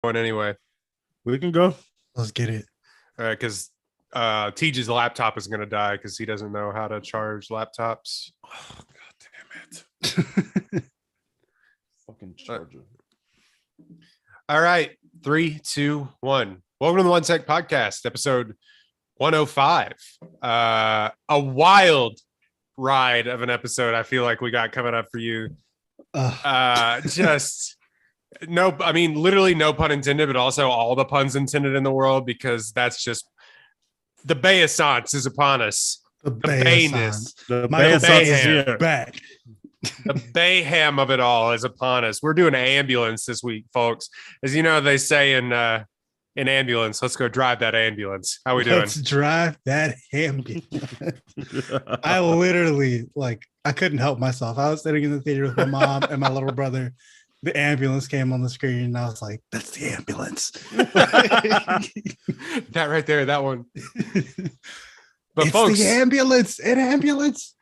going anyway. We can go. Let's get it. Because TJ's laptop is going to die because he doesn't know how to charge laptops. Oh, God damn it. Fucking charger. All right. 3, 2, 1. Welcome to the One Sec Podcast, episode 105. A wild ride of an episode I feel like we got coming up for you. Just no, I mean, literally no pun intended, but also all the puns intended in the world, because that's just the Bayessance is upon us. The Bayness. The Bayham. is here. Back. The Bayham of it all is upon us. We're doing ambulance this week, folks. As you know, they say in ambulance, let's go drive that ambulance. How we doing? Let's drive that ambulance. I literally, I couldn't help myself. I was sitting in the theater with my mom and my little brother. The ambulance came on the screen, and I was like, that's the ambulance. That right there, that one. But it's folks, the ambulance, an ambulance.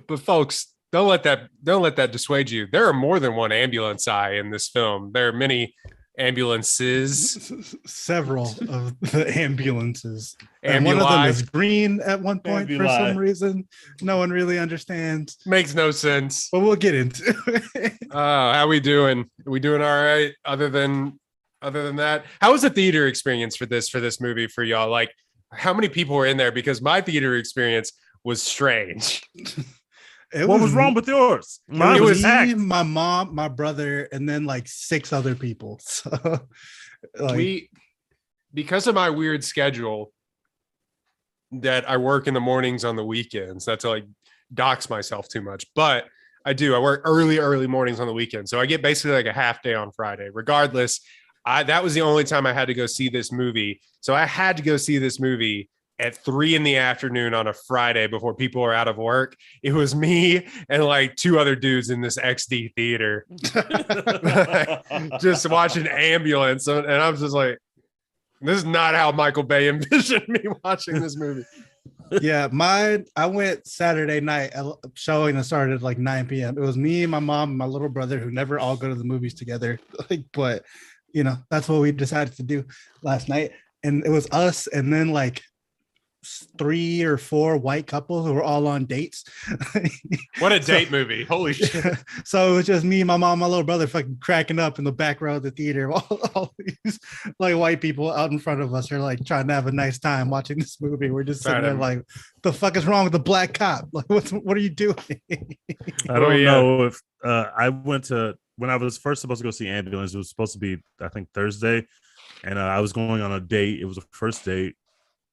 But folks, don't let that dissuade you. There are more than one ambulance eye in this film. There are many ambulances. Several of the ambulances. And one of them is green at one point for some reason. No one really understands. Makes no sense. But we'll get into it. How we doing? Are we doing all right? Other than that, how was the theater experience for this movie for y'all? Like, how many people were in there? Because my theater experience was strange. What was wrong with yours? It was me, my mom, my brother, and then 6 other people. So because of my weird schedule that I work in the mornings on the weekends, that's like dox myself too much. But I work early mornings on the weekend. So I get basically like a half day on Friday. Regardless, that was the only time I had to go see this movie. So I had to go see this movie at 3 p.m. on a Friday before people are out of work. It was me and 2 other dudes in this XD theater just watching ambulance. And I'm just like, this is not how Michael Bay envisioned me watching this movie. Yeah, I went Saturday night showing that started at 9 p.m. It was me, my mom, and my little brother, who never all go to the movies together. But that's what we decided to do last night. And it was us and then 3 or 4 white couples who were all on dates. What a date movie. Holy shit. So it was just me, my mom, my little brother fucking cracking up in the back row of the theater. All these white people out in front of us are trying to have a nice time watching this movie. We're just sitting there the fuck is wrong with the black cop? What are you doing? I don't know if I went to, when I was first supposed to go see Ambulance, it was supposed to be, I think, Thursday. And I was going on a date. It was a first date.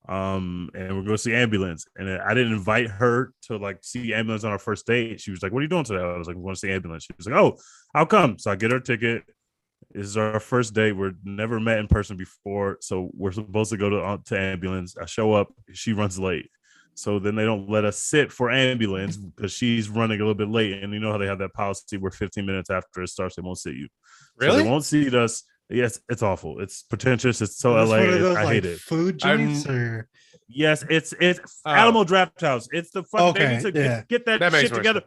And we're going to see Ambulance, and I didn't invite her to see Ambulance on our first date. She was like, "What are you doing today?" I was like, "We want to see Ambulance." She was like, "Oh, how come?" So I get her ticket. This is our first date. We're never met in person before, so we're supposed to go to Ambulance. I show up, she runs late, so then they don't let us sit for Ambulance because she's running a little bit late. And you know how they have that policy where 15 minutes after it starts, they won't sit you. Really? So they won't seat us. Yes, it's awful. It's pretentious. It's so LA. I hate it. Food joints or yes, it's Alamo Draft House. It's the fucking they need to get that shit together.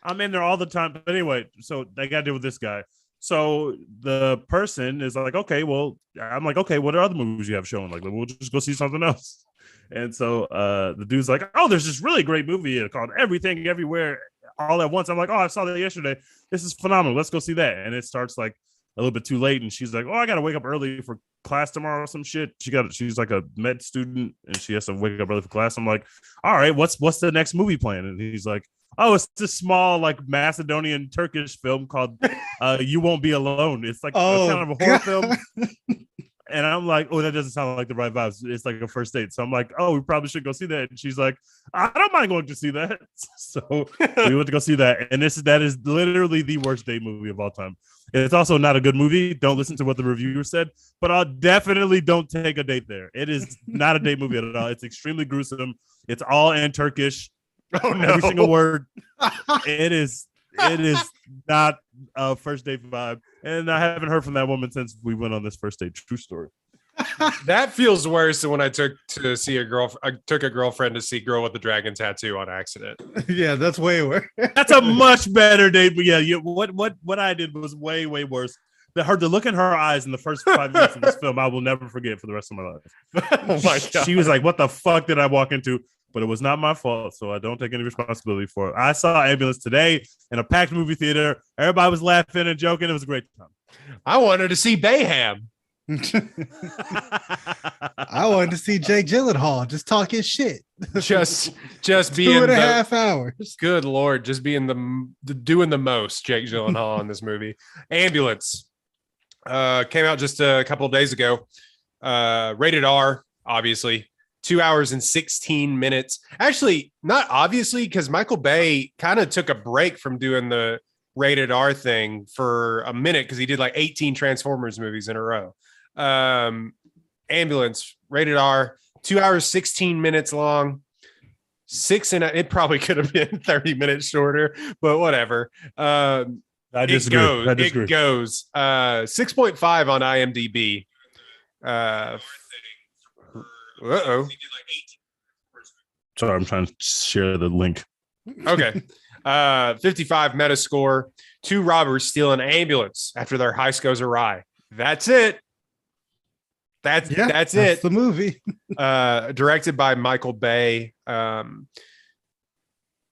I'm in there all the time. But anyway, so they got to deal with this guy. So the person is like, okay, well, I'm like, okay, what are other movies you have showing? We'll just go see something else. And so the dude's like, oh, there's this really great movie called Everything Everywhere All at Once. I'm like, oh, I saw that yesterday. This is phenomenal. Let's go see that. And it starts a little bit too late, and she's like, oh, I gotta wake up early for class tomorrow or some shit. She's like a med student and she has to wake up early for class. I'm like, all right, what's the next movie plan? And he's like, oh, it's this small Macedonian Turkish film called You Won't Be Alone. It's kind of a horror film. And I'm like, oh, that doesn't sound like the right vibes. It's like a first date. So I'm like, oh, we probably should go see that. And she's like, I don't mind going to see that. So we went to go see that. And that is literally the worst date movie of all time. It's also not a good movie. Don't listen to what the reviewer said, but I'll definitely don't take a date there. It is not a date movie at all. It's extremely gruesome. It's all in Turkish. Oh no. Every single word. It is not a first date vibe. And I haven't heard from that woman since we went on this first date. True story. That feels worse than when I took a girlfriend to see Girl with the Dragon Tattoo on accident. Yeah, that's way worse. That's a much better date. But yeah, what I did was way, way worse. the look in her eyes in the first 5 minutes of this film, I will never forget for the rest of my life. Oh my God. She was like, "What the fuck did I walk into?" But it was not my fault, so I don't take any responsibility for it. I saw Ambulance today in a packed movie theater. Everybody was laughing and joking. It was a great time. I wanted to see Bayham. I wanted to see Jake Gyllenhaal just talking shit. Just being 2.5 hours. Good Lord, just being doing the most. Jake Gyllenhaal in this movie. Ambulance came out just a couple of days ago. Rated R, obviously. 2 hours and 16 minutes. Actually, not obviously, because Michael Bay kind of took a break from doing the rated R thing for a minute because he did like 18 Transformers movies in a row. Ambulance, rated R, 2 hours, 16 minutes long. It probably could have been 30 minutes shorter, but whatever. I disagree. It goes 6.5 on IMDb. Sorry, I'm trying to share the link. Okay. 55 Metascore. 2 robbers steal an ambulance after their heist goes awry. That's it. That's it. The movie. Directed by Michael Bay.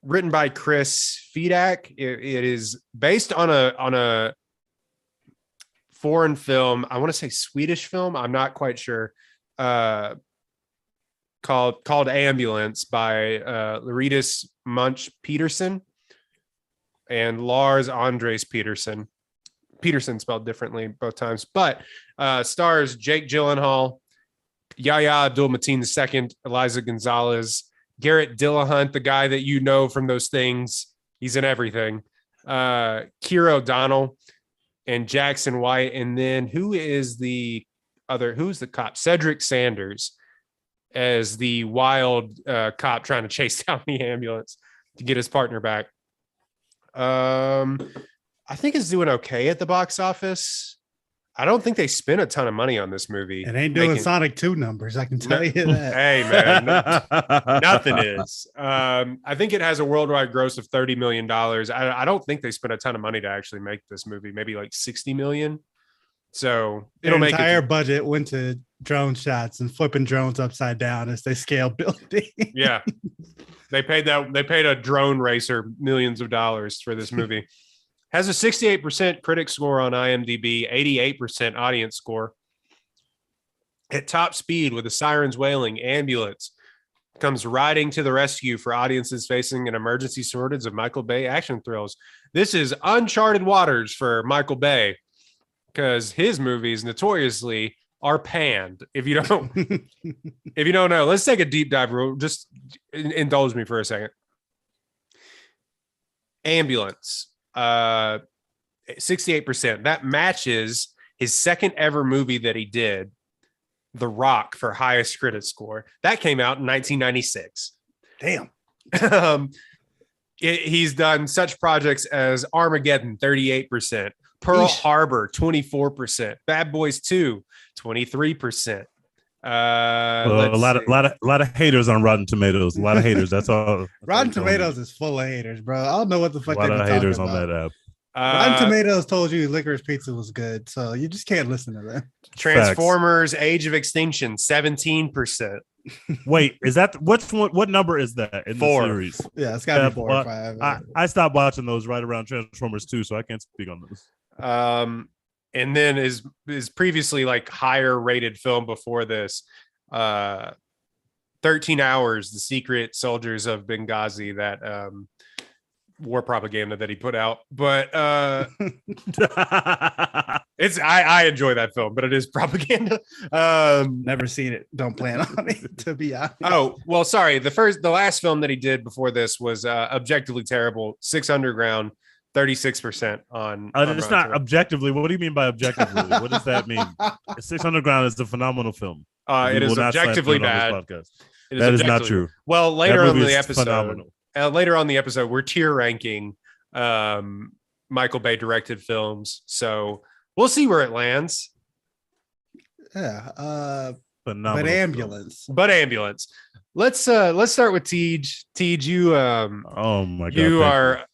Written by Chris Fedak. It is based on a foreign film. I want to say Swedish film. I'm not quite sure. Called Ambulance by Lauritis Munch Peterson and Lars Andres Peterson. Peterson spelled differently both times, but stars Jake Gyllenhaal, Yahya Abdul-Mateen II, Eliza Gonzalez, Garrett Dillahunt, the guy that you know from those things. He's in everything. Keira O'Donnell and Jackson White. And then who's the cop? Cedric Sanders as the wild cop trying to chase down the ambulance to get his partner back. I think it's doing okay at the box office. I don't think they spent a ton of money on this movie. It ain't doing Sonic 2 numbers, I can tell you that. Hey, man, nothing is. I think it has a worldwide gross of $30 million. I don't think they spent a ton of money to actually make this movie, maybe like $60 million. So it'll make entire budget went to drone shots and flipping drones upside down as they scale building. Yeah. They paid a drone racer millions of dollars for this movie. Has a 68% critic score on IMDb, 88% audience score. At top speed with the sirens wailing, ambulance comes riding to the rescue for audiences facing an emergency shortage of Michael Bay action thrills. This is uncharted waters for Michael Bay because his movies notoriously are panned. If you don't know, let's take a deep dive. Just indulge me for a second. Ambulance. 68%. That matches his second ever movie that he did, The Rock, for highest critic score. That came out in 1996. Damn. He's done such projects as Armageddon, 38%, Pearl Harbor, 24%, Bad Boys 2, 23%. A lot of haters on Rotten Tomatoes. A lot of haters. That's all. Rotten Tomatoes is full of haters, bro. I don't know what the fuck. A lot of haters on that app. Rotten Tomatoes told you Licorice Pizza was good, so you just can't listen to them. Transformers: Age of Extinction, 17%. Wait, is that what number is that in 4. the series? Yeah, it's got to be 4 or 5. I stopped watching those right around Transformers 2, so I can't speak on those. And then is previously like higher rated film before this, 13 Hours, The Secret Soldiers of Benghazi, that war propaganda that he put out. But I enjoy that film, but it is propaganda. Never seen it. Don't plan on it, to be honest. Oh, well, sorry. The last film that he did before this was objectively terrible. Six Underground. 36% on. It's not objectively. What do you mean by objectively? What does that mean? 6 Underground is a phenomenal film. It is objectively bad. That is not true. Well, later on in the episode, we're tier ranking Michael Bay directed films. So we'll see where it lands. Yeah. Phenomenal. But Ambulance. Let's start with Tej. Tej, you oh my god. You are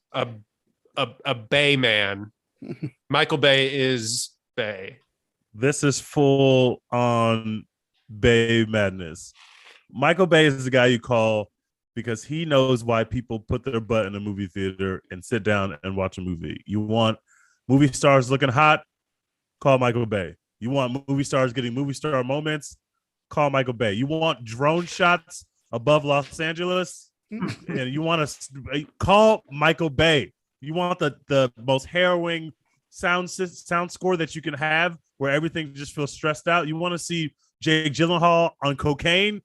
a Bay man. Michael Bay is Bay. This is full on Bay madness. Michael Bay is the guy you call because he knows why people put their butt in a movie theater and sit down and watch a movie. You want movie stars looking hot? Call Michael Bay. You want movie stars getting movie star moments? Call Michael Bay. You want drone shots above Los Angeles? And you want to call Michael Bay. You want the most harrowing sound score that you can have where everything just feels stressed out. You want to see Jake Gyllenhaal on cocaine?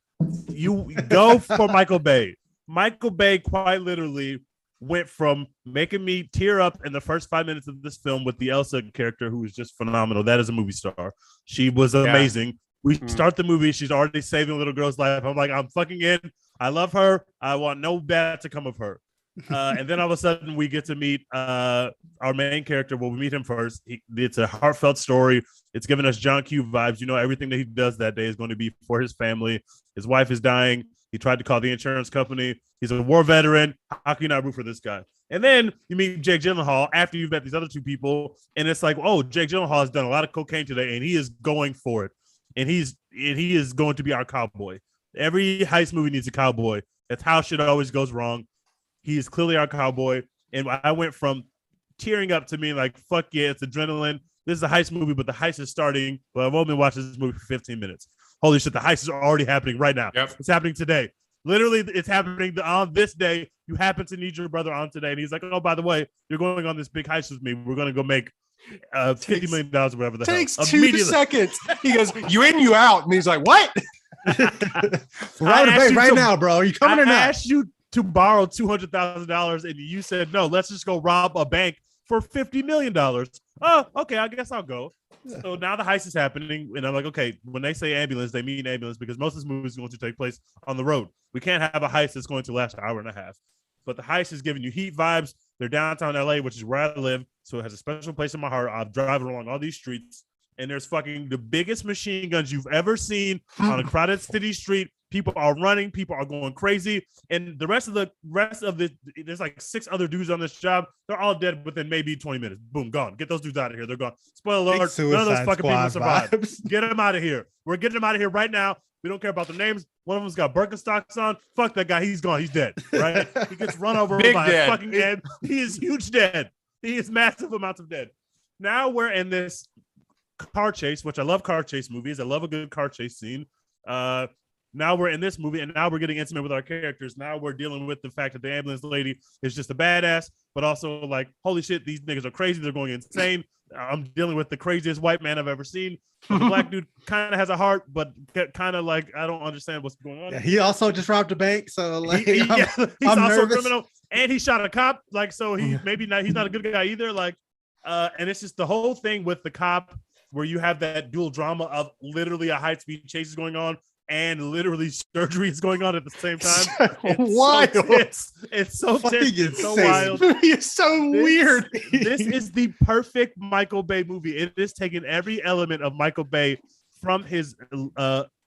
You go for Michael Bay. Michael Bay quite literally went from making me tear up in the first 5 minutes of this film with the Elsa character, who was just phenomenal. That is a movie star. She was amazing. We start the movie. She's already saving a little girl's life. I'm like, I'm fucking in. I love her. I want no bad to come of her. And then all of a sudden we get to meet our main character. Well, we meet him first. It's a heartfelt story. It's giving us John Q vibes. You know, everything that he does that day is going to be for his family. His wife is dying. He tried to call the insurance company. He's a war veteran. How can you not root for this guy? And then you meet Jake Gyllenhaal after you've met these other two people. And it's like, oh, Jake Gyllenhaal has done a lot of cocaine today and he is going for it. And he is going to be our cowboy. Every heist movie needs a cowboy. That's how shit always goes wrong. He is clearly our cowboy. And I went from tearing up to being like, fuck yeah, it's adrenaline. This is a heist movie, but the heist is starting. But I've only been watching this movie for 15 minutes. Holy shit, the heist is already happening right now. Yep. It's happening today. Literally, it's happening on this day. You happen to need your brother on today. And he's like, oh, by the way, you're going on this big heist with me. We're going to go make $50 million or whatever the hell. Takes 2 seconds. He goes, you in, you out. And he's like, what? right now, bro. Are you coming or not? I asked you to borrow $200,000 and you said, no, let's just go rob a bank for $50 million. Oh, okay. I guess I'll go. So now the heist is happening. And I'm like, okay, when they say ambulance, they mean ambulance because most of this movie is going to take place on the road. We can't have a heist that's going to last an hour and a half. But the heist is giving you heat vibes. They're downtown LA, which is where I live. So it has a special place in my heart. I'm driving along all these streets and there's fucking the biggest machine guns you've ever seen on a crowded city street. People are running. People are going crazy. And the rest of the there's like 6 other dudes on this job. They're all dead within maybe 20 minutes. Boom, gone. Get those dudes out of here. They're gone. Spoiler alert. None of those fucking people survive. Get them out of here. We're getting them out of here right now. We don't care about their names. One of them's got Birkenstocks on. Fuck that guy. He's gone. He's dead. Right? He gets run over by a fucking dead. He is huge dead. He is massive amounts of dead. Now we're in this car chase, which I love car chase movies. I love a good car chase scene. Now we're in this movie, and now we're getting intimate with our characters. Now we're dealing with the fact that the ambulance lady is just a badass, but also like, holy shit, these niggas are crazy. They're going insane. I'm dealing with the craziest white man I've ever seen. The black dude kind of has a heart, but kind of like, I don't understand what's going on. Yeah, he also just robbed a bank, so like, he's I'm also nervous. a criminal, and he shot a cop. Like, so he's not a good guy either. Like, and it's just the whole thing with the cop where you have that dual drama of literally a high-speed chase is going on and literally surgery is going on at the same time. Wild. It's so Fucking tense. It's so insane. wild. It's so weird. This is the perfect Michael Bay movie. It is taking every element of Michael Bay from his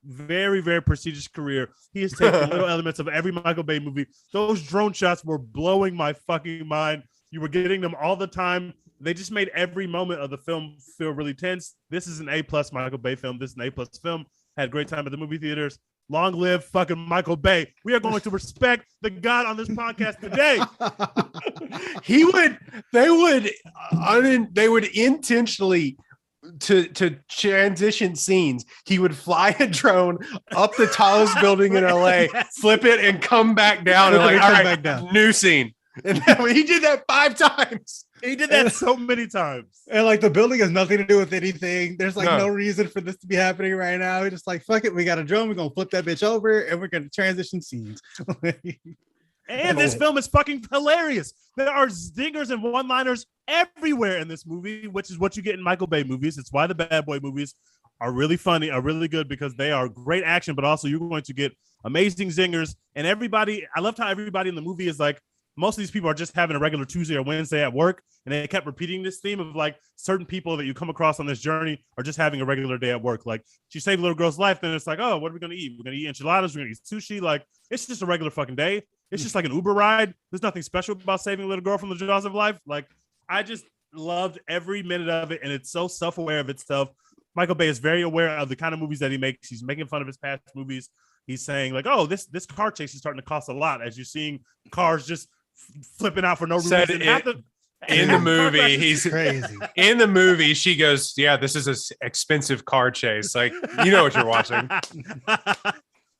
very, very prestigious career. He is taking little elements of every Michael Bay movie. Those drone shots were blowing my fucking mind. You were getting them all the time. They just made every moment of the film feel really tense. This is an A+ Michael Bay film. This is an A+ film. Had a great time at the movie theaters. Long live fucking Michael Bay. We are going to respect the God on this podcast today. They would intentionally to transition scenes. He would fly a drone up the tallest building in LA, flip it, and come back down. And like, all right, new scene. And he did that 5 times. He did that so many times. And like the building has nothing to do with anything. There's like no reason for this to be happening right now. We're just like, fuck it. We got a drone. We're going to flip that bitch over and we're going to transition scenes. And this film is fucking hilarious. There are zingers and one-liners everywhere in this movie, which is what you get in Michael Bay movies. It's why the bad boy movies are really funny, are really good, because they are great action, but also you're going to get amazing zingers. And everybody, I loved how everybody in the movie is like, most of these people are just having a regular Tuesday or Wednesday at work. And they kept repeating this theme of like certain people that you come across on this journey are just having a regular day at work. Like she saved a little girl's life. Then it's like, oh, what are we going to eat? We're going to eat enchiladas. We're going to eat sushi. Like it's just a regular fucking day. It's just like an Uber ride. There's nothing special about saving a little girl from the jaws of life. Like loved every minute of it, and it's so self-aware of itself. Michael Bay is very aware of the kind of movies that he makes. He's making fun of his past movies. He's saying like, "Oh, this car chase is starting to cost a lot," as you're seeing cars just flipping out for no reason. In the movie, he's crazy. In the movie, she goes, "Yeah, this is an expensive car chase." Like, you know what you're watching.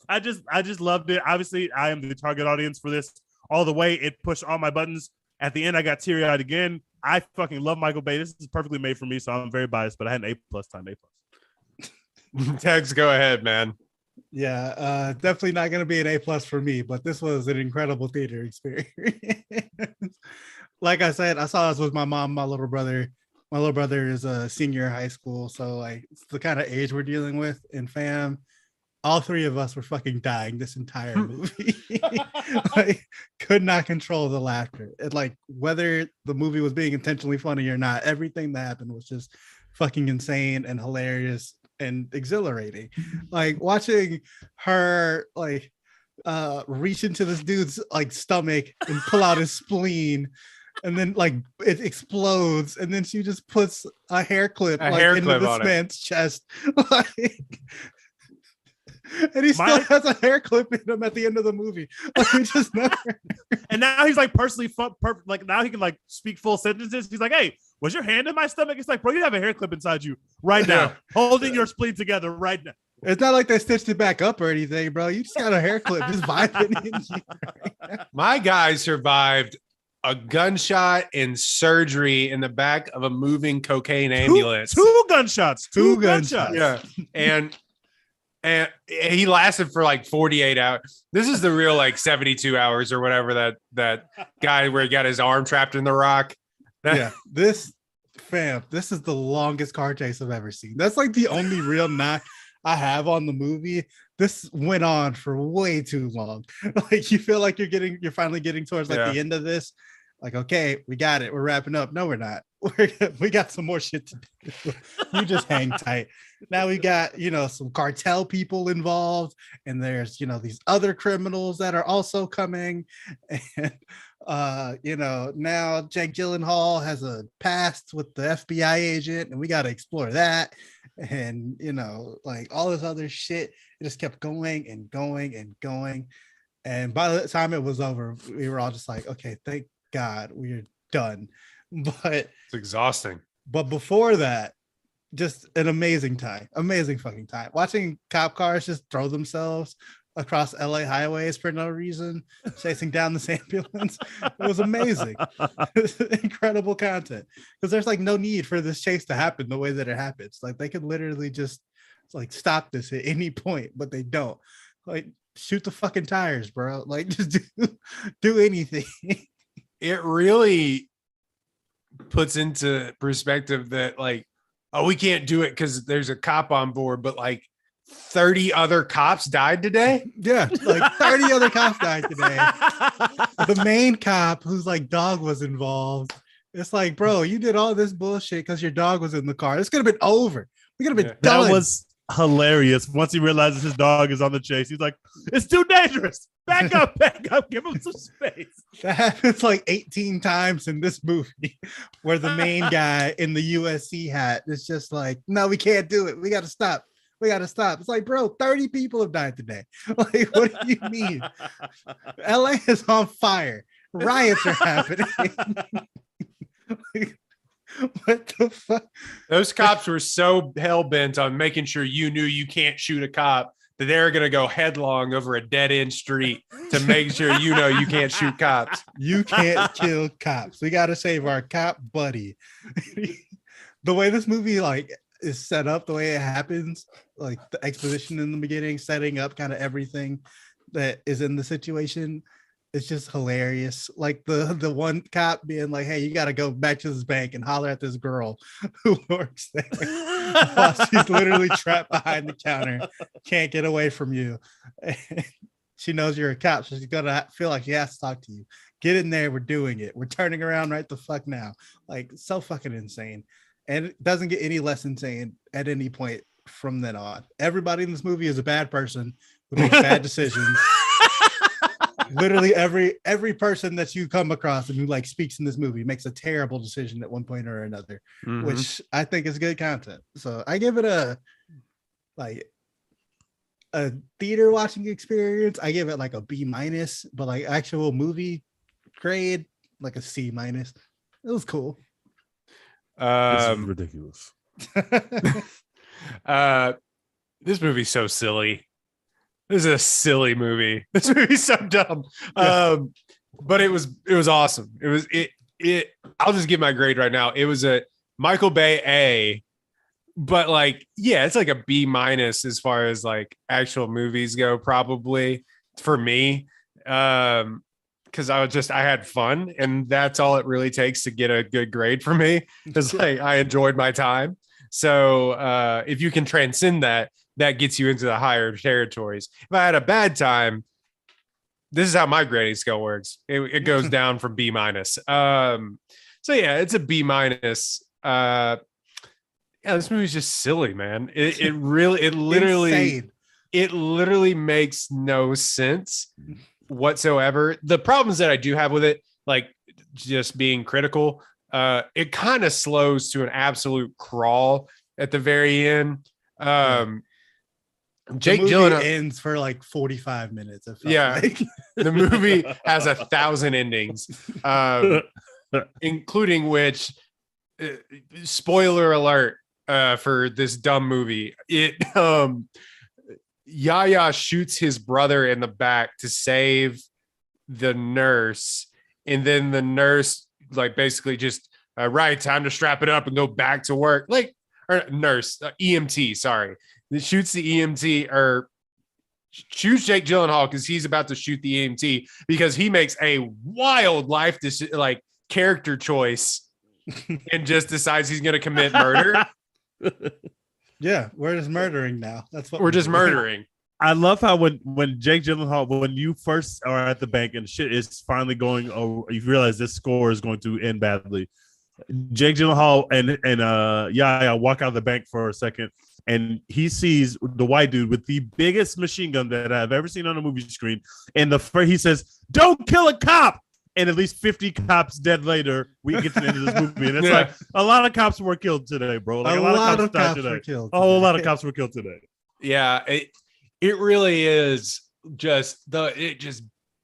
I just loved it. Obviously, I am the target audience for this all the way. It pushed all my buttons. At the end, I got teary-eyed again. I fucking love Michael Bay. This is perfectly made for me, so I'm very biased, but I had an A+ time. A+. Tex, go ahead, man. Yeah, definitely not going to be an A+ for me, but this was an incredible theater experience. Like I said, I saw this with my mom, my little brother. My little brother is a senior in high school, so like it's the kind of age we're dealing with. And fam, all three of us were fucking dying this entire movie. Like, could not control the laughter. And like whether the movie was being intentionally funny or not, everything that happened was just fucking insane and hilarious and exhilarating. Like watching her like reach into this dude's like stomach and pull out his spleen, and then like it explodes, and then she just puts a hair clip into this man's chest. Like, and he still has a hair clip in him at the end of the movie. Like, he just never. And now he's like personally perfect. Like now he can like speak full sentences. He's like, "Hey, was your hand in my stomach?" It's like, bro, you have a hair clip inside you right now, holding your spleen together right now. It's not like they stitched it back up or anything, bro. You just got a hair clip just vibing in you right now. My guy survived a gunshot and surgery in the back of a moving cocaine ambulance. Two gunshots. Yeah. And he lasted for like 48 hours. This is the real like 72 hours or whatever that guy where he got his arm trapped in the rock. This is the longest car chase I've ever seen. That's like the only real knock I have on the movie. This went on for way too long. Like you feel like you're finally getting towards like the end of this. Like, okay, we got it. We're wrapping up. No, we're not. We got some more shit to do. You just hang tight. Now we got, some cartel people involved, and there's, these other criminals that are also coming. And, now Jake Gyllenhaal has a past with the FBI agent, and we got to explore that. And, like all this other shit, it just kept going and going and going. And by the time it was over, we were all just like, okay, thank God we're done. But it's exhausting. But before that, just an amazing fucking time watching cop cars just throw themselves across LA highways for no reason, chasing down this ambulance. It was amazing. Incredible content, because there's like no need for this chase to happen the way that it happens. Like they could literally just like stop this at any point, but they don't. Like shoot the fucking tires, bro. Like just do anything. It really puts into perspective that like, oh, we can't do it because there's a cop on board, but like 30 other cops died today. Yeah, like 30 other cops died today. The main cop whose like dog was involved. It's like, bro, you did all this bullshit because your dog was in the car. This could have been over. We could have been done. That was hilarious. Once he realizes his dog is on the chase, he's like, it's too dangerous. Back up, give him some space. That happens like 18 times in this movie, where the main guy in the USC hat is just like, no, we can't do it. We got to stop. It's like, bro, 30 people have died today. Like, what do you mean? LA is on fire. Riots are happening. Like, what the fuck? Those cops were so hell-bent on making sure you knew you can't shoot a cop that they're going to go headlong over a dead-end street to make sure you know you can't shoot cops. You can't kill cops. We got to save our cop buddy. The way this movie like is set up, the way it happens, like the exposition in the beginning, setting up kind of everything that is in the situation, it's just hilarious. Like the one cop being like, hey, you got to go back to this bank and holler at this girl who works there. While she's literally trapped behind the counter, can't get away from you. And she knows you're a cop, so she's gonna feel like she has to talk to you. Get in there, we're doing it. We're turning around right the fuck now. Like, so fucking insane. And it doesn't get any less insane at any point from then on. Everybody in this movie is a bad person who makes bad decisions. Literally every person that you come across and who like speaks in this movie makes a terrible decision at one point or another, which I think is good content. So I give it a theater watching experience. I give it like a B-, but like actual movie grade, like a C-. It was cool. This is ridiculous. This movie's so silly. This is a silly movie. This movie's so dumb. But it was awesome. I'll just give my grade right now. It was a Michael Bay A, but like, yeah, it's like a B- as far as like actual movies go, probably for me. Because I had fun, and that's all it really takes to get a good grade for me. Because like I enjoyed my time. So if you can transcend that, that gets you into the higher territories. If I had a bad time, this is how my grading scale works. It goes down from B-. So yeah, it's a B-. Yeah, this movie's just silly, man. It literally makes no sense whatsoever. The problems that I do have with it, like just being critical, it kind of slows to an absolute crawl at the very end. Jake Gyllenhaal ends for like 45 minutes. The movie has 1,000 endings, including which, spoiler alert, for this dumb movie, Yahya shoots his brother in the back to save the nurse, and then the nurse like basically just right, time to strap it up and go back to work. Like, or nurse, EMT, sorry. Shoots the EMT, or shoots Jake Gyllenhaal because he's about to shoot the EMT because he makes a wild life character choice and just decides he's going to commit murder. Yeah, we're just murdering now. That's what we're just murdering. I love how when Jake Gyllenhaal, when you first are at the bank and shit is finally going, you realize this score is going to end badly. Jake Gyllenhaal and Yahya walk out of the bank for a second, and he sees the white dude with the biggest machine gun that I've ever seen on a movie screen. And he says, "Don't kill a cop." And at least 50 cops dead later, we get to the end of this movie. And it's like a lot of cops were killed today, bro. Like a lot of cops were killed. A whole lot of cops were killed today. Yeah, it really is just Bayness.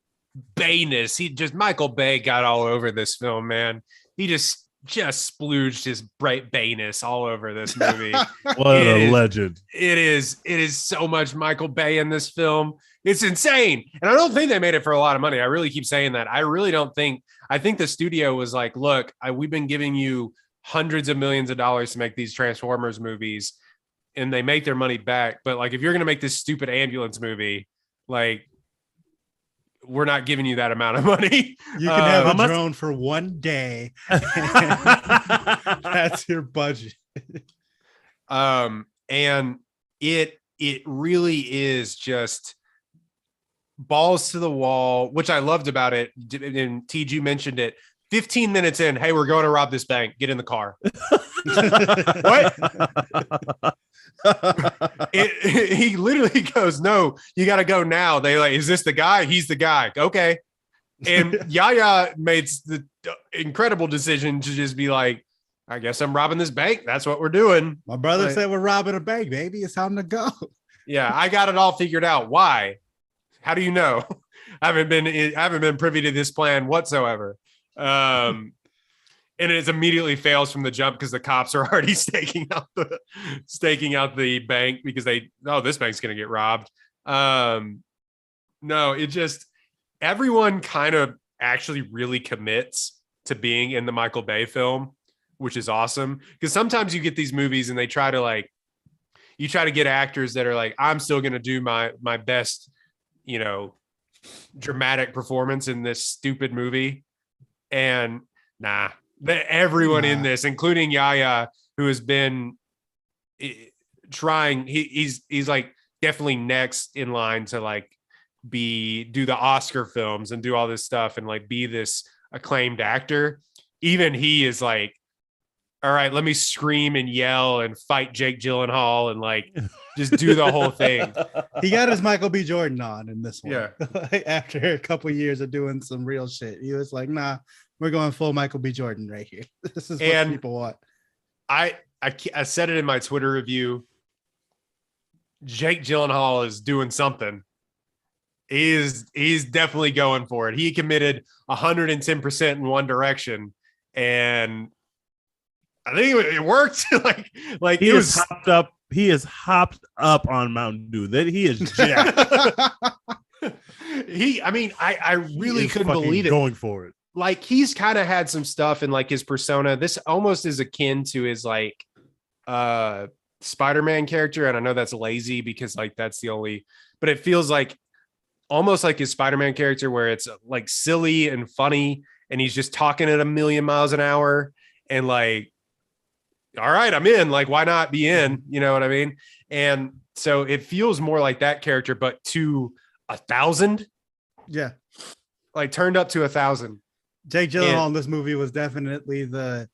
Michael Bay got all over this film, man. He just splooged his bright Bayness all over this movie. What a legend. It is so much Michael Bay in this film. It's insane. And I don't think they made it for a lot of money. I really keep saying that. I think the studio was like, look, we've been giving you hundreds of millions of dollars to make these Transformers movies, and they make their money back. But like, if you're going to make this stupid ambulance movie, like, we're not giving you that amount of money. You can have a drone for one day. That's your budget. And it really is just balls to the wall, which I loved about it. And TG mentioned it. 15 minutes in, hey, we're going to rob this bank. Get in the car. What? He literally goes, no, you got to go now. They like, is this the guy? He's the guy. Okay. And Yahya made the incredible decision to just be like, I guess I'm robbing this bank. That's what we're doing. My brother said we're robbing a bank, baby. It's time to go. Yeah, I got it all figured out. Why? How do you know? I haven't been privy to this plan whatsoever. And it immediately fails from the jump because the cops are already staking out the bank because this bank's going to get robbed. No, everyone kind of actually really commits to being in the Michael Bay film, which is awesome. Because sometimes you get these movies and they try to get actors that are like, I'm still going to do my best, dramatic performance in this stupid movie. And nah. Everyone in this, including Yahya, who has been trying, he's like definitely next in line to like do the Oscar films and do all this stuff and like be this acclaimed actor. Even he is like, all right, let me scream and yell and fight Jake Gyllenhaal and like just do the whole thing. He got his Michael B. Jordan on in this one. Yeah. After a couple of years of doing some real shit, he was like, nah, we're going full Michael B. Jordan right here. This is what people want. I said it in my Twitter review. Jake Gyllenhaal is doing something. He's definitely going for it. He committed 110% in one direction, and I think it worked. like he was hopped up. He is hopped up on Mountain Dew. That he is jacked. I really couldn't believe it. Going for it. Like he's kind of had some stuff in like his persona. This almost is akin to his like Spider-Man character. And I know that's lazy because like that's the only, but it feels like almost like his Spider-Man character where it's like silly and funny and he's just talking at 1,000,000 miles an hour and like, all right, I'm in. Like, why not be in? You know what I mean? And so it feels more like that character, but to 1,000. Yeah. Like turned up to 1,000. Jake Gyllenhaal in this movie was definitely the,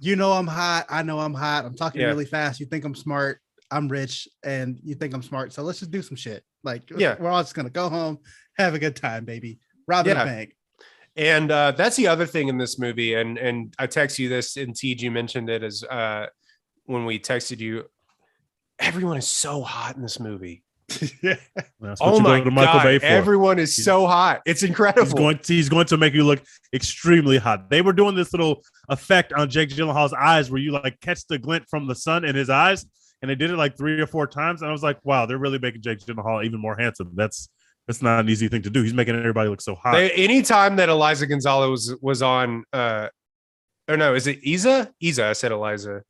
I'm hot. I know I'm hot. I'm talking really fast. You think I'm smart. I'm rich and you think I'm smart. So let's just do some shit. Like, we're all just going to go home, have a good time, baby. Rob a bank. And that's the other thing in this movie. And I text you this and Tej, you mentioned it as when we texted you. Everyone is so hot in this movie. Oh my God. Everyone is so hot. It's incredible. He's going to make you look extremely hot. They were doing this little effect on Jake Gyllenhaal's eyes where you like catch the glint from the sun in his eyes. And they did it like 3 or 4 times. And I was like, wow, they're really making Jake Gyllenhaal even more handsome. That's not an easy thing to do. He's making everybody look so hot. Anytime that Eliza Gonzalez was on, is it Isa? Isa, I said Eliza.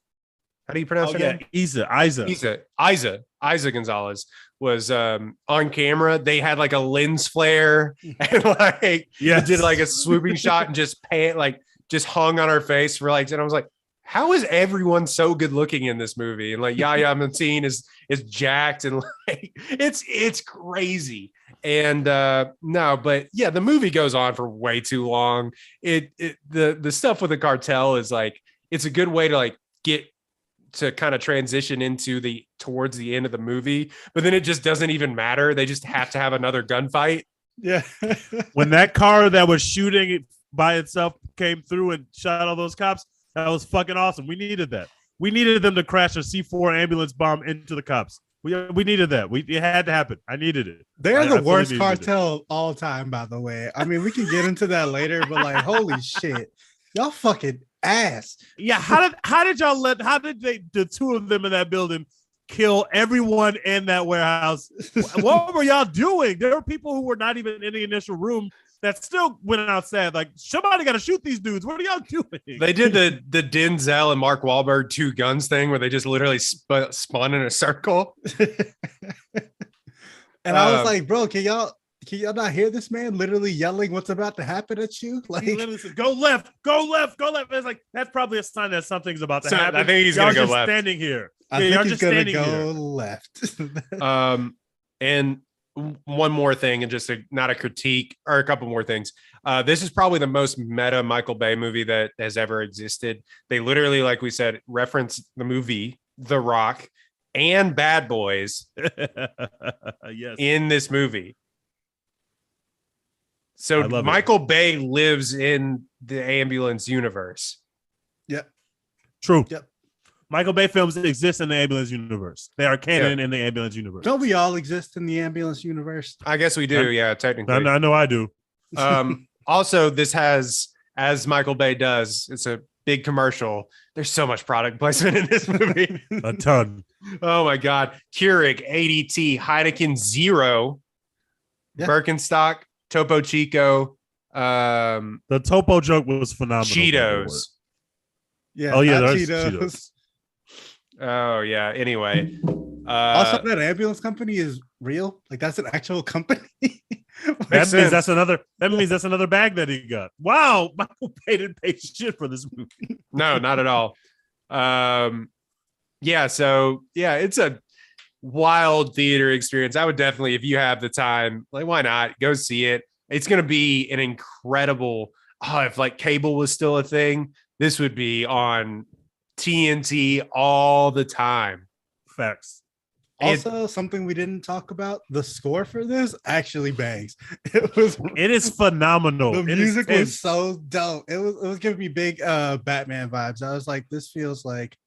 How do you pronounce her name? Isa Gonzalez was on camera. They had like a lens flare and like did like a swooping shot and just hung on her face for like, and I was like, how is everyone so good looking in this movie? And like Yahya Mateen is jacked and like it's crazy. And the movie goes on for way too long. The stuff with the cartel is like it's a good way to like get to kind of transition into towards the end of the movie, but then it just doesn't even matter. They just have to have another gunfight. Yeah. When that car that was shooting by itself came through and shot all those cops, that was fucking awesome. We needed that. We needed them to crash a C4 ambulance bomb into the cops. We needed that. It had to happen. I needed it. They're the worst cartel of all time, by the way. I mean, we can get into that later, but like, holy shit, y'all fucking ass. Yeah. How did the two of them in that building kill everyone in that warehouse? What were y'all doing? There were people who were not even in the initial room that still went outside. Like, somebody got to shoot these dudes. What are y'all doing? They did the Denzel and Mark Wahlberg 2 guns thing where they just literally spun in a circle. And I was like, bro, can y'all not hear this man literally yelling what's about to happen at you? Like, he literally said, go left, go left, go left. It's like, that's probably a sign that something's about to happen. I think he's going to go left. Standing here. I think he's going to go left. And one more thing, and just not a critique, or a couple more things. This is probably the most meta Michael Bay movie that has ever existed. They literally, like we said, reference the movie The Rock and Bad Boys in this movie. So Michael Bay lives in the ambulance universe. Yep. True. Yep. Michael Bay films exist in the ambulance universe. They are canon in the ambulance universe. Don't we all exist in the ambulance universe? I guess we do. Technically. I know I do. Also, this has, as Michael Bay does, it's a big commercial. There's so much product placement in this movie. A ton. Oh my God. Keurig, ADT, Heineken Zero, Birkenstock, Topo Chico. The Topo joke was phenomenal. Cheetos. Yeah. Oh yeah, Cheetos. Oh yeah. Anyway, also that ambulance company is real. Like that's an actual company. That means that's another bag that he got. Wow, Michael Bay didn't pay shit for this movie. No, not at all. So it's a wild theater experience. I would definitely, if you have the time, like why not go see it? It's gonna be an incredible. If like cable was still a thing, this would be on TNT all the time. Facts. Also, something we didn't talk about, the score for this actually bangs. It is phenomenal. The music was so dope. It was giving me big Batman vibes. I was like, this feels like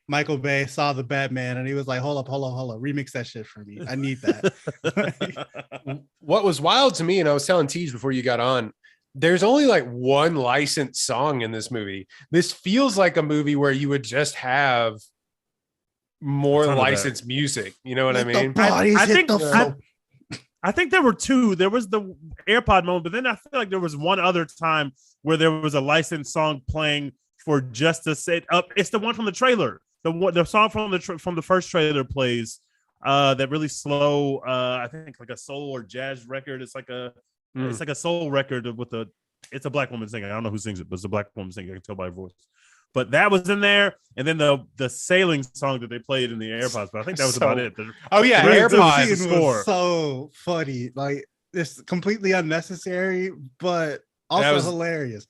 Michael Bay saw the Batman and he was like, hold up, remix that shit for me. I need that. What was wild to me, and I was telling Tej before you got on, there's only like one licensed song in this movie. This feels like a movie where you would just have more licensed music. You know what I mean? I think there were two. There was the AirPod moment, but then I feel like there was one other time where there was a licensed song playing for just to set up. It's the one from the trailer. The song from the first trailer plays that really slow. I think like a soul or jazz record. It's like a soul record with it's a black woman singing. I don't know who sings it, but it's a black woman singing. I can tell by her voice. But that was in there, and then the sailing song that they played in the AirPods. But I think that was about it. AirPods was so funny. Like, it's completely unnecessary, but also hilarious.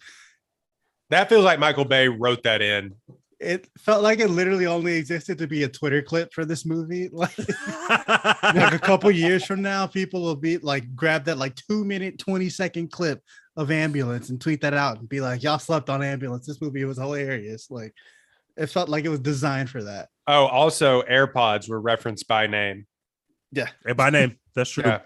That feels like Michael Bay wrote that in. It felt like it literally only existed to be a Twitter clip for this movie. Like a couple years from now, people will be like, grab that like 2-minute, 20-second clip of Ambulance and tweet that out and be like, y'all slept on Ambulance. This movie was hilarious. Like, it felt like it was designed for that. Oh, also AirPods were referenced by name. Yeah. By name. That's true. Yeah.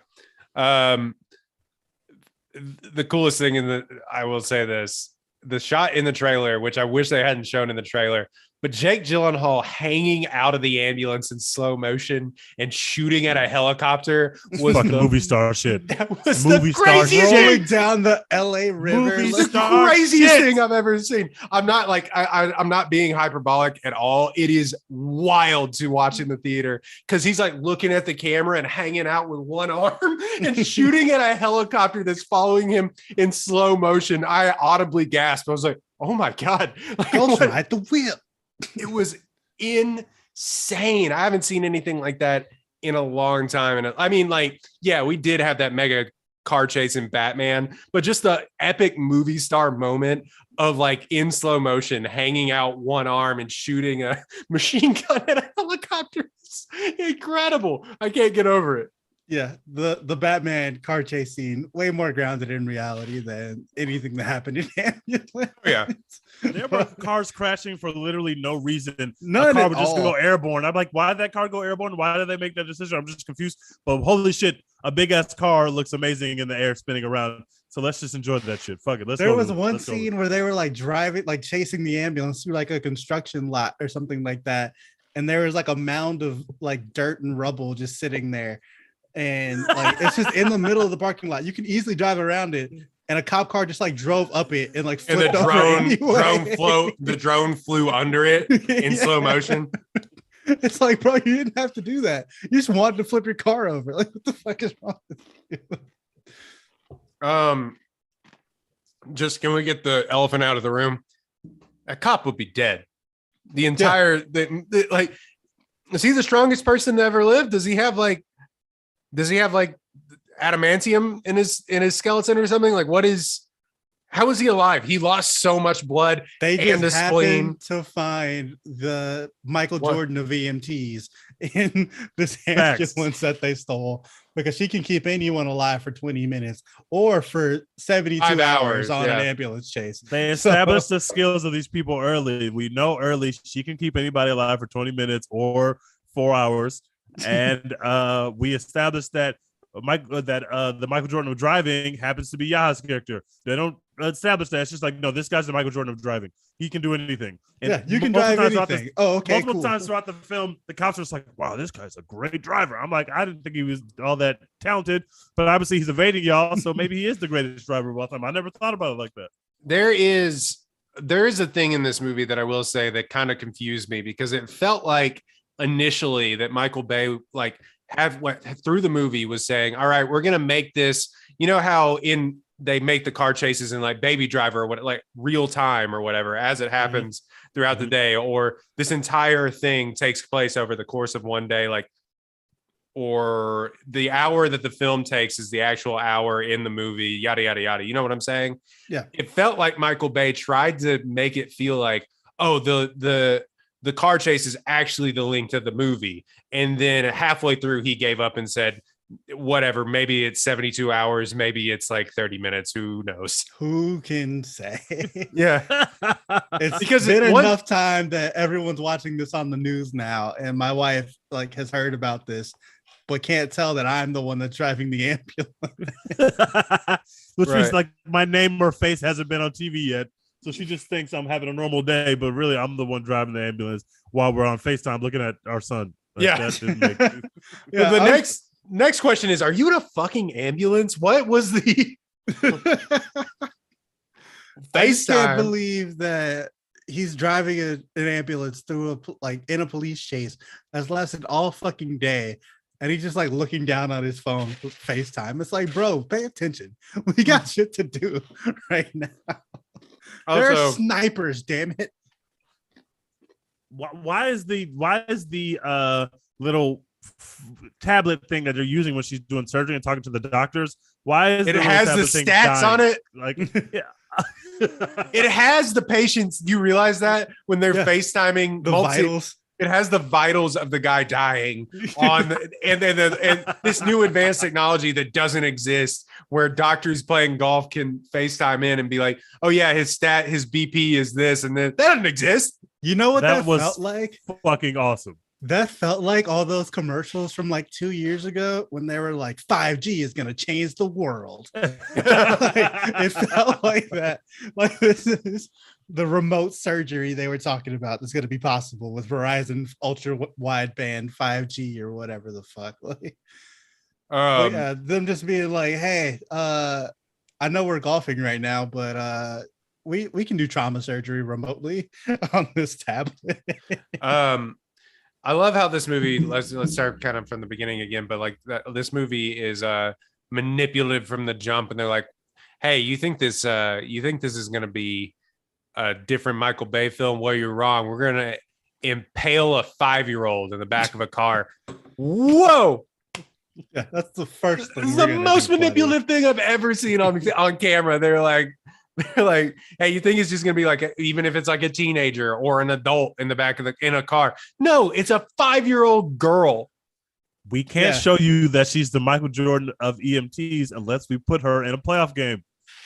The coolest thing I will say this, the shot in the trailer, which I wish they hadn't shown in the trailer, but Jake Gyllenhaal hanging out of the ambulance in slow motion and shooting at a helicopter was fucking movie star shit. That was movie the craziest rolling down the LA River. The craziest thing I've ever seen. I'm not like I'm not being hyperbolic at all. It is wild to watch in the theater because he's like looking at the camera and hanging out with one arm and shooting at a helicopter that's following him in slow motion. I audibly gasped. I was like, oh my God. Like, at the whip. It was insane. I haven't seen anything like that in a long time. And I mean, like, yeah, we did have that mega car chase in Batman, but just the epic movie star moment of like in slow motion, hanging out one arm and shooting a machine gun at a helicopter. It's incredible. I can't get over it. Yeah, the Batman car chase scene, way more grounded in reality than anything that happened in Ambulance. Oh, yeah. There were cars crashing for literally no reason. None a car would at just all. go airborne. I'm like, why did that car go airborne? Why did they make that decision? I'm just confused. But holy shit, a big ass car looks amazing in the air spinning around. So let's just enjoy that shit. Fuck it. There was one scene where they were like driving, like chasing the ambulance through like a construction lot or something like that. And there was like a mound of like dirt and rubble just sitting there. And like it's just in the middle of the parking lot. You can easily drive around it, and a cop car just like drove up it and like and the drone flew under it in slow motion. It's like, bro, you didn't have to do that. You just wanted to flip your car over. Like, what the fuck is wrong with you? Just can we get the elephant out of the room? A cop would be dead. The entire like, is he the strongest person to ever live? Does he have like adamantium in his skeleton or something? Like, how is he alive? He lost so much blood. They just happened to find the Michael Jordan of EMTs in this ambulance that they stole, because she can keep anyone alive for 20 minutes or for 72 hours on an ambulance chase. They established the skills of these people early. We know early she can keep anybody alive for 20 minutes or 4 hours. And we established that the Michael Jordan of driving happens to be Yaha's character. They don't establish that. It's just like, no, this guy's the Michael Jordan of driving. He can do anything. And yeah, you can drive anything. Multiple times throughout the film, the cops are just like, wow, this guy's a great driver. I'm like, I didn't think he was all that talented, but obviously he's evading y'all, so maybe he is the greatest driver of all time. I never thought about it like that. There is a thing in this movie that I will say that kind of confused me, because it felt like initially that Michael Bay through the movie was saying, all right, we're gonna make this, you know how they make the car chases in like Baby Driver or what, like real time or whatever, as it happens throughout the day, or this entire thing takes place over the course of one day, like, or the hour that the film takes is the actual hour in the movie, yada yada yada. You know what I'm saying? Yeah. It felt like Michael Bay tried to make it feel like, oh, the car chase is actually the length of the movie. And then halfway through, he gave up and said, whatever, maybe it's 72 hours, maybe it's like 30 minutes. Who knows? Who can say? Yeah. It's because been enough time that everyone's watching this on the news now. And my wife like has heard about this, but can't tell that I'm the one that's driving the ambulance. Which means like my name or face hasn't been on TV yet. So she just thinks I'm having a normal day, but really I'm the one driving the ambulance while we're on FaceTime looking at our son. Like, yeah. That didn't make yeah. The next question is, are you in a fucking ambulance? What was the I just can't believe that he's driving an ambulance through in a police chase that's lasted all fucking day. And he's just like looking down on his phone with FaceTime. It's like, bro, pay attention. We got shit to do right now. There are snipers, damn it. Why is the little tablet thing that they're using when she's doing surgery and talking to the doctors? Why is it has the stats on it? Like, yeah. It has the patients. You realize that when they're FaceTiming the vitals. It has the vitals of the guy dying on, and this new advanced technology that doesn't exist, where doctors playing golf can FaceTime in and be like, "Oh yeah, his BP is this," and then that doesn't exist. You know what that felt like? Fucking awesome. That felt like all those commercials from like 2 years ago when they were like 5G is going to change the world. It felt like that. Like this is the remote surgery they were talking about that's going to be possible with Verizon ultra wideband 5G or whatever the fuck. Like, yeah, them just being like, hey, I know we're golfing right now, but we can do trauma surgery remotely on this tablet. I love how this movie, let's start kind of from the beginning again, but like this movie is manipulative from the jump, and they're like, hey, you think this is going to be a different Michael Bay film? Well, you're wrong. We're going to impale a 5-year-old in the back of a car. Whoa. Yeah, that's the first thing. This is the most manipulative thing I've ever seen on camera. They're like, hey, you think it's just gonna be like, even if it's like a teenager or an adult in the back of in a car? No, it's a 5-year-old girl. We can't show you that she's the Michael Jordan of EMTs unless we put her in a playoff game.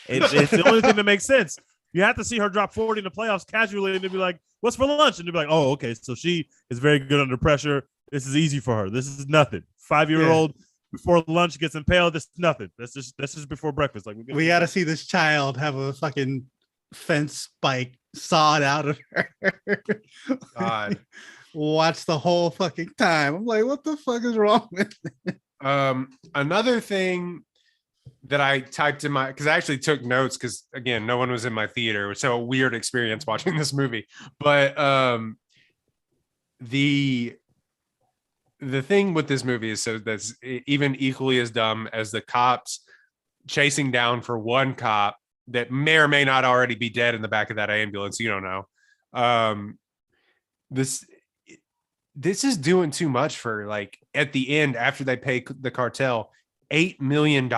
It's the only thing that makes sense. You have to see her drop 40 in the playoffs casually and they'll be like, what's for lunch? And they'll be like, oh, okay, so she is very good under pressure. This is easy for her. This is nothing. 5-year-old before lunch gets impaled. This is nothing. That's just before breakfast. Like we got to see this child have a fucking fence spike sawed out of her. God. Watch the whole fucking time. I'm like, what the fuck is wrong with it? Another thing that I typed in because I actually took notes because again, no one was in my theater. It was so a weird experience watching this movie. But the thing with this movie is so that's even equally as dumb as the cops chasing down for one cop that may or may not already be dead in the back of that ambulance. You don't know. This is doing too much for like at the end after they pay the cartel $8 million.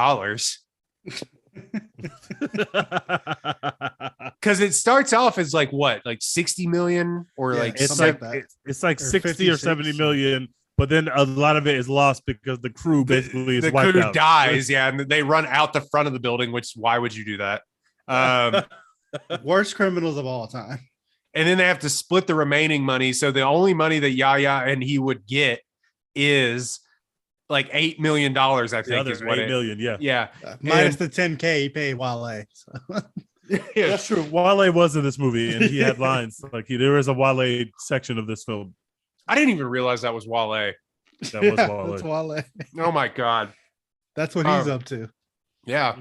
Because it starts off as like what, like 60 million or like it's like that. It's like 60 or 70 million. But then a lot of it is lost because the crew basically is wiped out. The crew dies, and they run out the front of the building, which why would you do that? Worst criminals of all time. And then they have to split the remaining money. So the only money that Yahya and he would get is like $8 million, I think is what 8 million, yeah. Minus the 10K he paid Wale. So. Yeah, that's true. Wale was in this movie and he had lines. Like there is a Wale section of this film. I didn't even realize that was Wale. That was Wale. That's Wale. Oh my God. That's what he's up to. Yeah.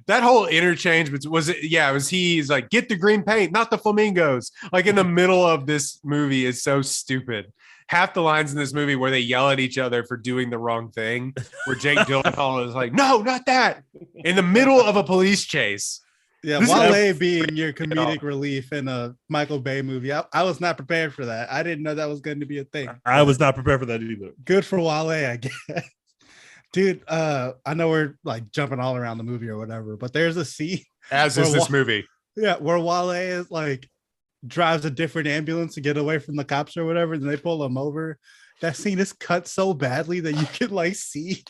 That whole interchange was it? Yeah, it was he's like, get the green paint, not the flamingos. Like in the middle of this movie is so stupid. Half the lines in this movie where they yell at each other for doing the wrong thing, where Jake Gyllenhaal is like, no, not that. In the middle of a police chase. Yeah, Wale being your comedic relief in a Michael Bay movie. I was not prepared for that. I didn't know that was going to be a thing. I was not prepared for that either. Good for Wale, I guess. Dude, I know we're like jumping all around the movie or whatever, but there's a scene. As is this movie. Yeah, where Wale is like drives a different ambulance to get away from the cops or whatever, then they pull him over. That scene is cut so badly that you can like see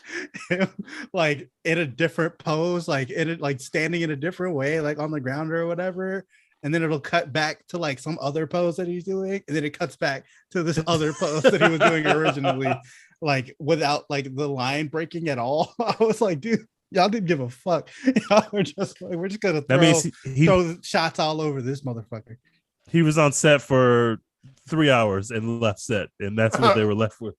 him like in a different pose, like in it, like standing in a different way, like on the ground or whatever. And then it'll cut back to like some other pose that he's doing, and then it cuts back to this other pose that he was doing originally, like without like the line breaking at all. I was like, dude, y'all didn't give a fuck. Y'all were just like, we're just gonna throw shots all over this motherfucker. He was on set for 3 hours and left set, and that's what they were left with.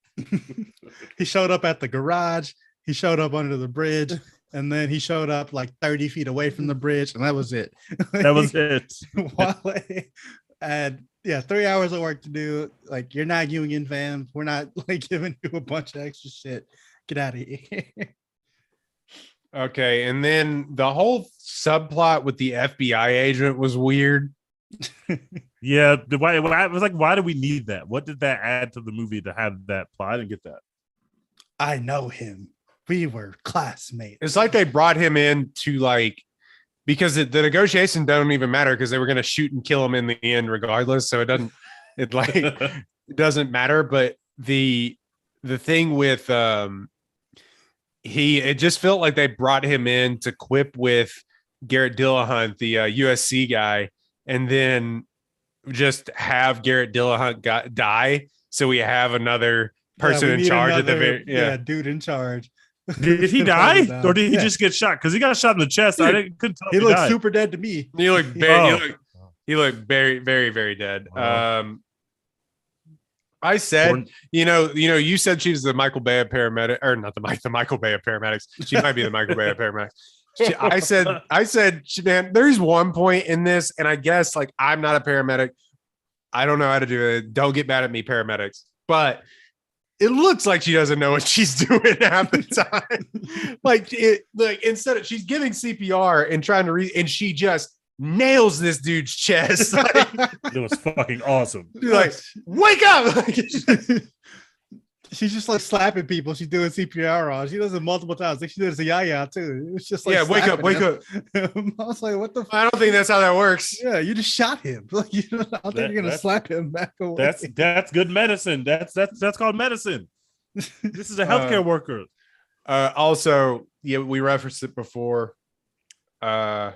He showed up at the garage, he showed up under the bridge, and then he showed up like 30 feet away from the bridge, and that was it. That was it. And yeah, 3 hours of work to do. Like, you're not union, fam. We're not like giving you a bunch of extra shit. Get out of here. Okay, and then the whole subplot with the FBI agent was weird. Yeah, why was like, why do we need that? What did that add to the movie to have that plot? I didn't get that. I know him. We were classmates. It's like they brought him in to like, because the negotiations don't even matter because they were going to shoot and kill him in the end regardless. So it doesn't matter. But the thing with it just felt like they brought him in to quip with Garrett Dillahunt, the USC guy, and then just have Garrett Dillahunt die. So we have another person in charge at the very dude in charge. Did he die or did he just get shot? Because he got shot in the chest. Dude, couldn't tell. He looked super dead to me. He looked very, he looked very, very, very dead. I said, you said she was the Michael Bay of paramedic, or not the Michael Bay of paramedics. She might be the Michael Bay of paramedics. I said, man, there's one point in this, and I guess like I'm not a paramedic. I don't know how to do it. Don't get mad at me, paramedics. But it looks like she doesn't know what she's doing half the time. like instead of she's giving CPR and trying to and she just nails this dude's chest. It was fucking awesome. Like, wake up! She's just like slapping people. She's doing CPR on. She does it multiple times. Like she did it to Yaya too. It's just like, wake up. I was like, what the fuck? I don't think that's how that works. Yeah, you just shot him. Like, I don't think you're gonna slap him back away. That's good medicine. That's called medicine. This is a healthcare worker. Also, yeah, we referenced it before. The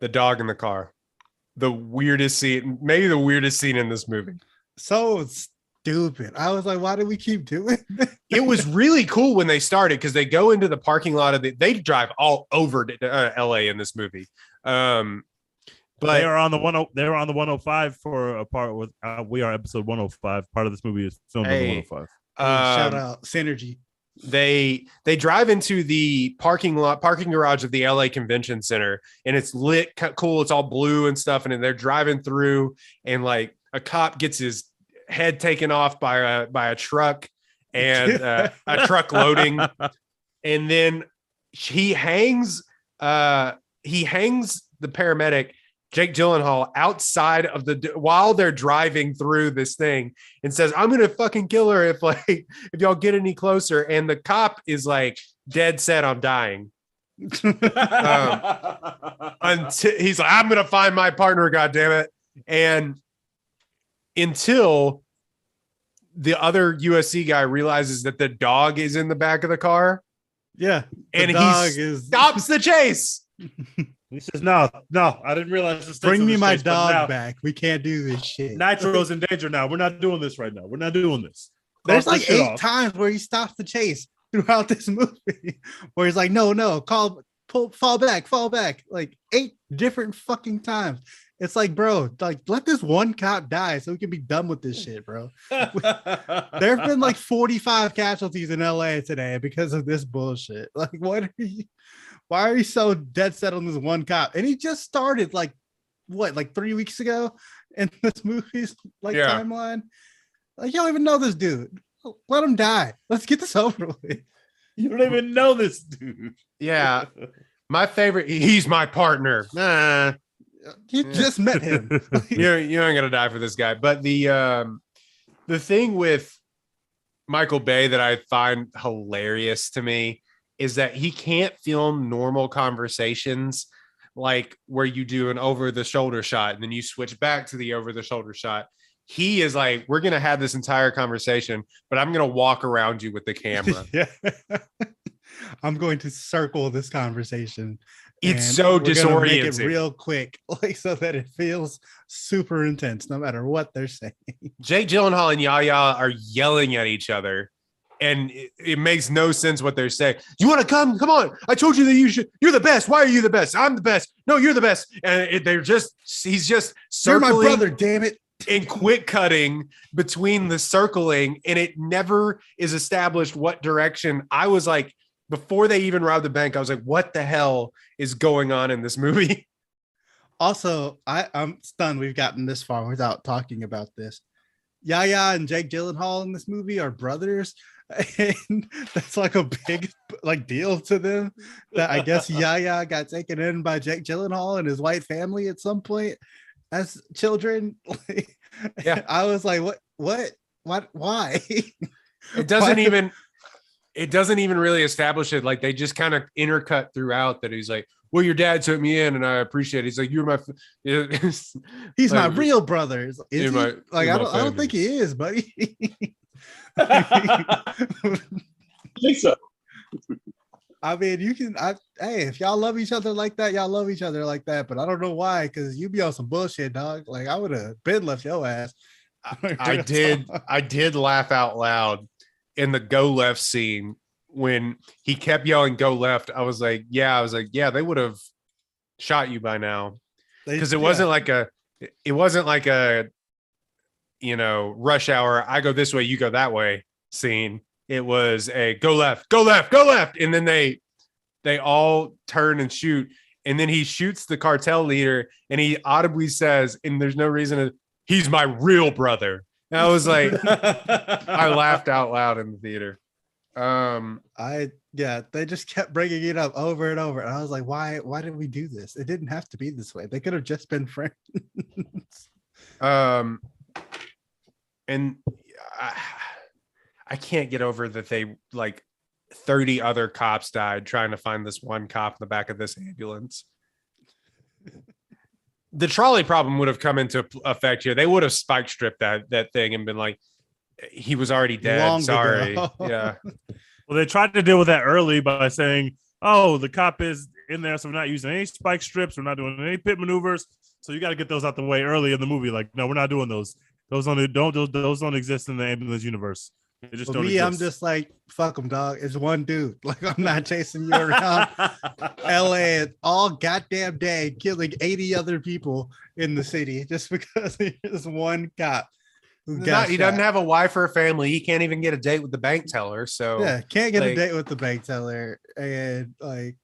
dog in the car. The weirdest scene, maybe the weirdest scene in this movie. So stupid. I was like, why do we keep doing this? It was really cool when they started because they go into the parking lot they drive all over LA in this movie. But they are on the 105 for a part with we are episode 105. Part of this movie is filmed on the 105. Shout out Synergy. They drive into the parking garage of the LA Convention Center, and it's lit cool. It's all blue and stuff. And they're driving through, and like a cop gets his head taken off by a truck, and a truck loading, and then he hangs the paramedic Jake Gyllenhaal outside of while they're driving through this thing, and says, "I'm gonna fucking kill her if y'all get any closer." And the cop is like dead set on dying. Until he's like, "I'm gonna find my partner, goddammit." And until the other USC guy realizes that the dog is in the back of the car. Yeah. And stops the chase. He says, no, I didn't realize this. Bring me my dog back. We can't do this shit. Nitro's in danger now. We're not doing this right now. We're not doing this. There's like 8 times where he stops the chase throughout this movie where he's like, no, fall back. Like 8 different fucking times. It's like, bro, like let this one cop die so we can be done with this shit, bro. There have been like 45 casualties in LA today because of this bullshit. Like, why are you so dead set on this one cop? And he just started like 3 weeks ago in this movie's timeline. Like, you don't even know this dude. Let him die. Let's get this over with. You don't even know this dude. Yeah. My favorite, he's my partner. Nah. You just met him. you ain't gonna die for this guy. But the thing with Michael Bay that I find hilarious to me is that he can't film normal conversations like where you do an over the shoulder shot and then you switch back to the over the shoulder shot. He is like, we're going to have this entire conversation, but I'm going to walk around you with the camera. Yeah. I'm going to circle this conversation. It's so disorienting. Make it real quick, like so that it feels super intense, no matter what they're saying. Jake Gyllenhaal and Yahya are yelling at each other, and it makes no sense what they're saying. You want to come? Come on! I told you that you should. You're the best. Why are you the best? I'm the best. No, you're the best. And he's just circling. You're my brother. Damn it. And quick cutting between the circling, and it never is established what direction. I was like, before they even robbed the bank, I was like, what the hell is going on in this movie? Also, I'm stunned we've gotten this far without talking about this. Yahya and Jake Gyllenhaal in this movie are brothers, and that's like a big like deal to them that I guess Yahya got taken in by Jake Gyllenhaal and his white family at some point as children. Yeah. I was like, what, why? It doesn't even really establish it. Like they just kind of intercut throughout that he's like, well, your dad took me in and I appreciate it. He's like, you're my he's like, my real brother. Is he? I don't think he is, buddy. I think so. I mean, hey, if y'all love each other like that, y'all love each other like that. But I don't know why, because you be on some bullshit, dog. Like I would have been left your ass. I did laugh out loud in the go left scene when he kept yelling go left. I was like, yeah, they would have shot you by now. Because it wasn't like a Rush Hour, I go this way, you go that way scene. It was a go left, and then they all turn and shoot, and then he shoots the cartel leader, and he audibly says, and there's no reason he's my real brother. And I was like, I laughed out loud in the theater. They just kept bringing it up over and over, and I was like, why did we do this? It didn't have to be this way. They could have just been friends. And I can't get over that they like 30 other cops died trying to find this one cop in the back of this ambulance. The trolley problem would have come into effect here. They would have spike stripped that thing and been like, he was already dead. Long Sorry. ago. Yeah. Well, they tried to deal with that early by saying, oh, the cop is in there, so we're not using any spike strips. We're not doing any pit maneuvers. So you got to get those out the way early in the movie. Like, no, we're not doing those. Those don't exist in the ambulance universe. They just don't exist. I'm just like, fuck them, dog. It's one dude. Like, I'm not chasing you around LA all goddamn day, killing 80 other people in the city just because there's one cop. He doesn't have a wife or a family. He can't even get a date with the bank teller. So yeah, can't get a date with the bank teller. And like,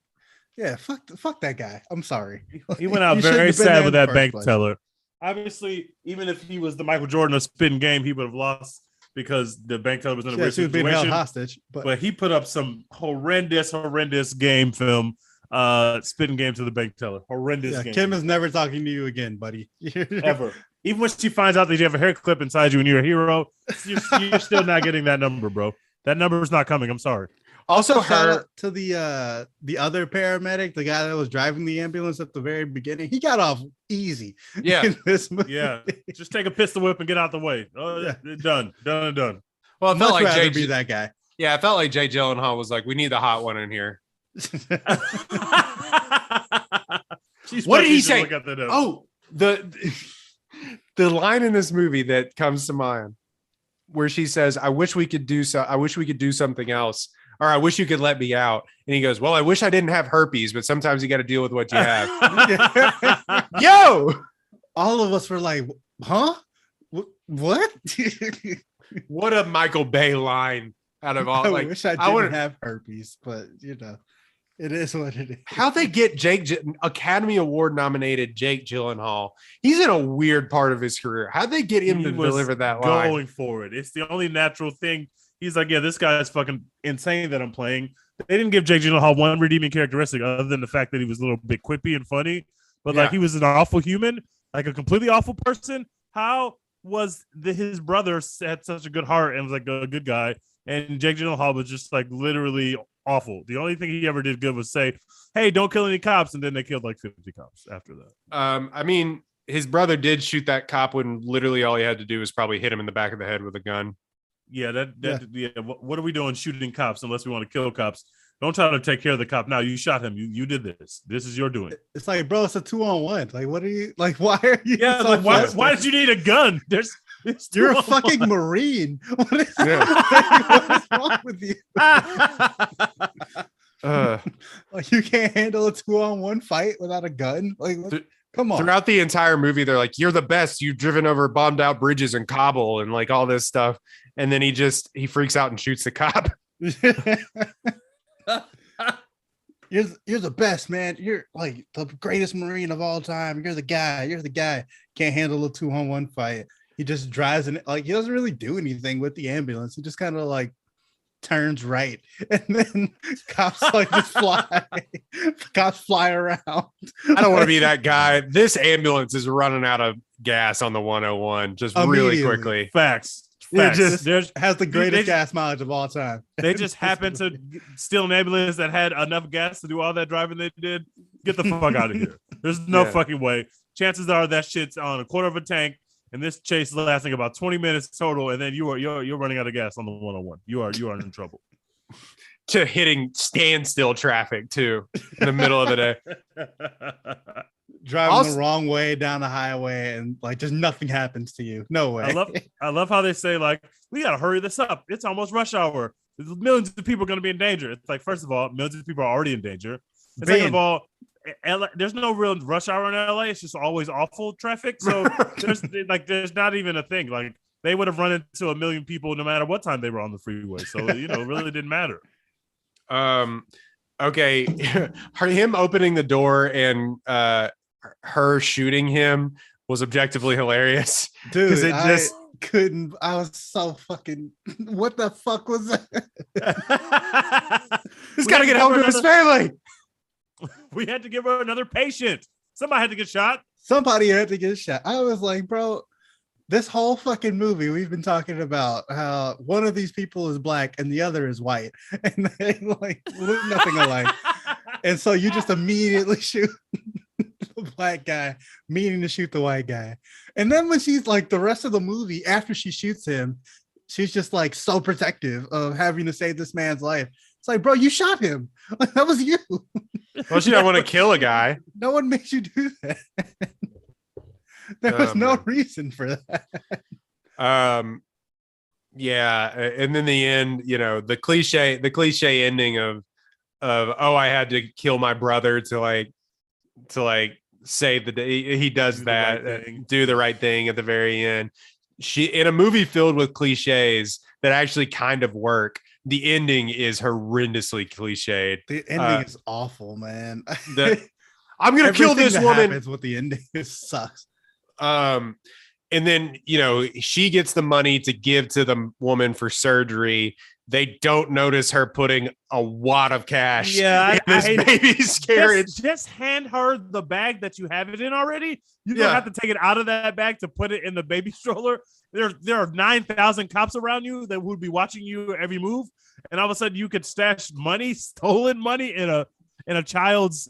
yeah, fuck that guy. I'm sorry. He went out very sad with that bank teller. Obviously, even if he was the Michael Jordan of spin game, he would have lost because the bank teller was in a weird situation. Being held hostage, but he put up some horrendous game film, spitting game to the bank teller. Horrendous game. Kim is never talking to you again, buddy. Ever. Even when she finds out that you have a hair clip inside you and you're a hero, you're still not getting that number, bro. That number is not coming. I'm sorry. Also, shout out to the other paramedic, the guy that was driving the ambulance at the very beginning. He got off easy. Yeah. In this movie. Yeah. Just take a pistol whip and get out the way. Oh, yeah. Done. Well, it felt like Jay be that guy. Yeah, it felt like Jay Gyllenhaal was like, we need the hot one in here. What did he say? Oh, the line in this movie that comes to mind where she says, I wish we could do something else. Or I wish you could let me out. And he goes, well, I wish I didn't have herpes, but sometimes you got to deal with what you have. Yo, all of us were like, huh? What? What a Michael Bay line out of all. I wish I didn't have herpes, but it is what it is. How they get Academy Award nominated Jake Gyllenhaal? He's in a weird part of his career. How'd they get him to deliver that line? Going for it. It's the only natural thing. He's like, yeah, this guy is fucking insane that I'm playing. They didn't give Jake Gyllenhaal one redeeming characteristic other than the fact that he was a little bit quippy and funny. But like, he was an awful human, like a completely awful person. How was his brother had such a good heart and was like a good guy, and Jake Gyllenhaal was just like literally awful. The only thing he ever did good was say, "Hey, don't kill any cops," and then they killed like 50 cops after that. I mean, his brother did shoot that cop when literally all he had to do was probably hit him in the back of the head with a gun. Yeah, what are we doing shooting cops unless we want to kill cops? Don't try to take care of the cop. Now you shot him. You did this. This is your doing. It's like, bro, it's a 2-on-1. Like, what are you like? Why are you? Yeah, so like, why did you need a gun? You're a fucking Marine. What is wrong with you? Like, you can't handle a 2-on-1 fight without a gun. Like, come on. Throughout the entire movie, they're like, "You're the best. You've driven over bombed out bridges in Kabul and like all this stuff." And then he freaks out and shoots the cop. You're the best, man. You're like the greatest Marine of all time. You're the guy. You're the guy. Can't handle a 2-on-1 fight. He just drives in, like, he doesn't really do anything with the ambulance. He just kind of like turns right, and then cops like just fly. Cops fly around. I don't want to be that guy. This ambulance is running out of gas on the 101 just really quickly. Facts. It just has the greatest gas mileage of all time. They just happened to steal an ambulance that had enough gas to do all that driving they did. Get the fuck out of here. There's no fucking way. Chances are that shit's on a quarter of a tank, and this chase is lasting about 20 minutes total, and then you're running out of gas on the 101. You are in trouble. To hitting standstill traffic too in the middle of the day. Driving the wrong way down the highway, and like just nothing happens to you. No way. I love how they say, like, we gotta hurry this up. It's almost rush hour. There's millions of people are gonna be in danger. It's like, first of all, millions of people are already in danger. And second of all, there's no real rush hour in LA. It's just always awful traffic. So there's not even a thing. Like, they would have run into a million people no matter what time they were on the freeway. So it really didn't matter. Okay. Him opening the door and her shooting him was objectively hilarious. Dude, I was so fucking, what the fuck was that? He's got to get home to his family. We had to give her another patient. Somebody had to get shot. Somebody had to get shot. I was like, bro, this whole fucking movie, we've been talking about how one of these people is black and the other is white, and they like look nothing alike. And so you just immediately shoot the black guy, meaning to shoot the white guy. And then when she's like, the rest of the movie, after she shoots him, she's just like so protective of having to save this man's life. It's like, bro, you shot him. Like, that was you. Well, she don't want to kill a guy. No one makes you do that. There was no reason for that. Yeah, and then the end, the cliche ending of oh, I had to kill my brother to like save the day. He does that, do the right thing at the very end. In a movie filled with cliches that actually kind of work, the ending is horrendously cliched. The ending is awful, man. I'm gonna kill this woman. Happens with the ending, it sucks. And then she gets the money to give to the woman for surgery. They don't notice her putting a wad of cash in this baby's carriage. Just hand her the bag that you have it in already. You don't have to take it out of that bag to put it in the baby stroller. There are 9,000 cops around you that would be watching you every move, and all of a sudden you could stash stolen money in a child's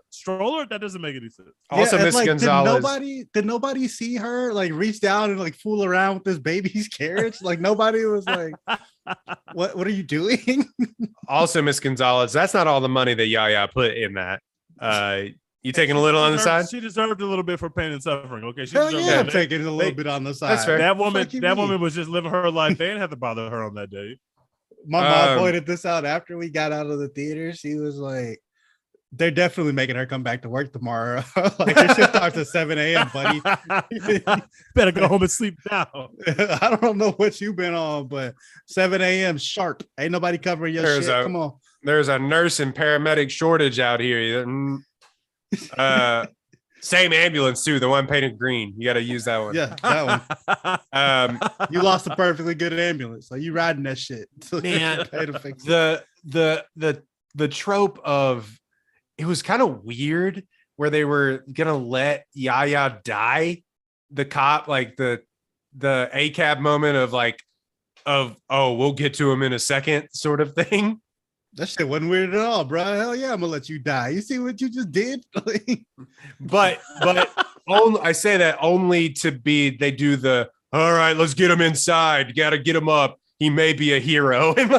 stroller. That doesn't make any sense. Also, Miss Gonzalez. Did nobody see her like reach down and like fool around with this baby's carriage? Like, nobody was like, what are you doing? Also, Miss Gonzalez, that's not all the money that Yaya put in that. You taking a little on the side? She deserved a little bit for pain and suffering. Okay, I'm taking a little bit on the side. That's fair. That woman was just living her life. They didn't have to bother her on that day. My mom pointed this out after we got out of the theater. She was like, they're definitely making her come back to work tomorrow. Like, her shift starts at 7 a.m., buddy. Better go home and sleep now. I don't know what you've been on, but 7 a.m. sharp. Ain't nobody covering your shit. Come on. There's a nurse and paramedic shortage out here. Same ambulance too, the one painted green. You got to use that one. Yeah, that one. You lost a perfectly good ambulance, so you riding that shit. Man, the trope of, it was kind of weird where they were gonna let Yaya die. The cop, like the ACAB moment of oh, we'll get to him in a second sort of thing. That shit wasn't weird at all, bro. Hell yeah, I'm gonna let you die. You see what you just did? but only, I say that only to be, they do the, all right, let's get him inside. You got to get him up. He may be a hero. And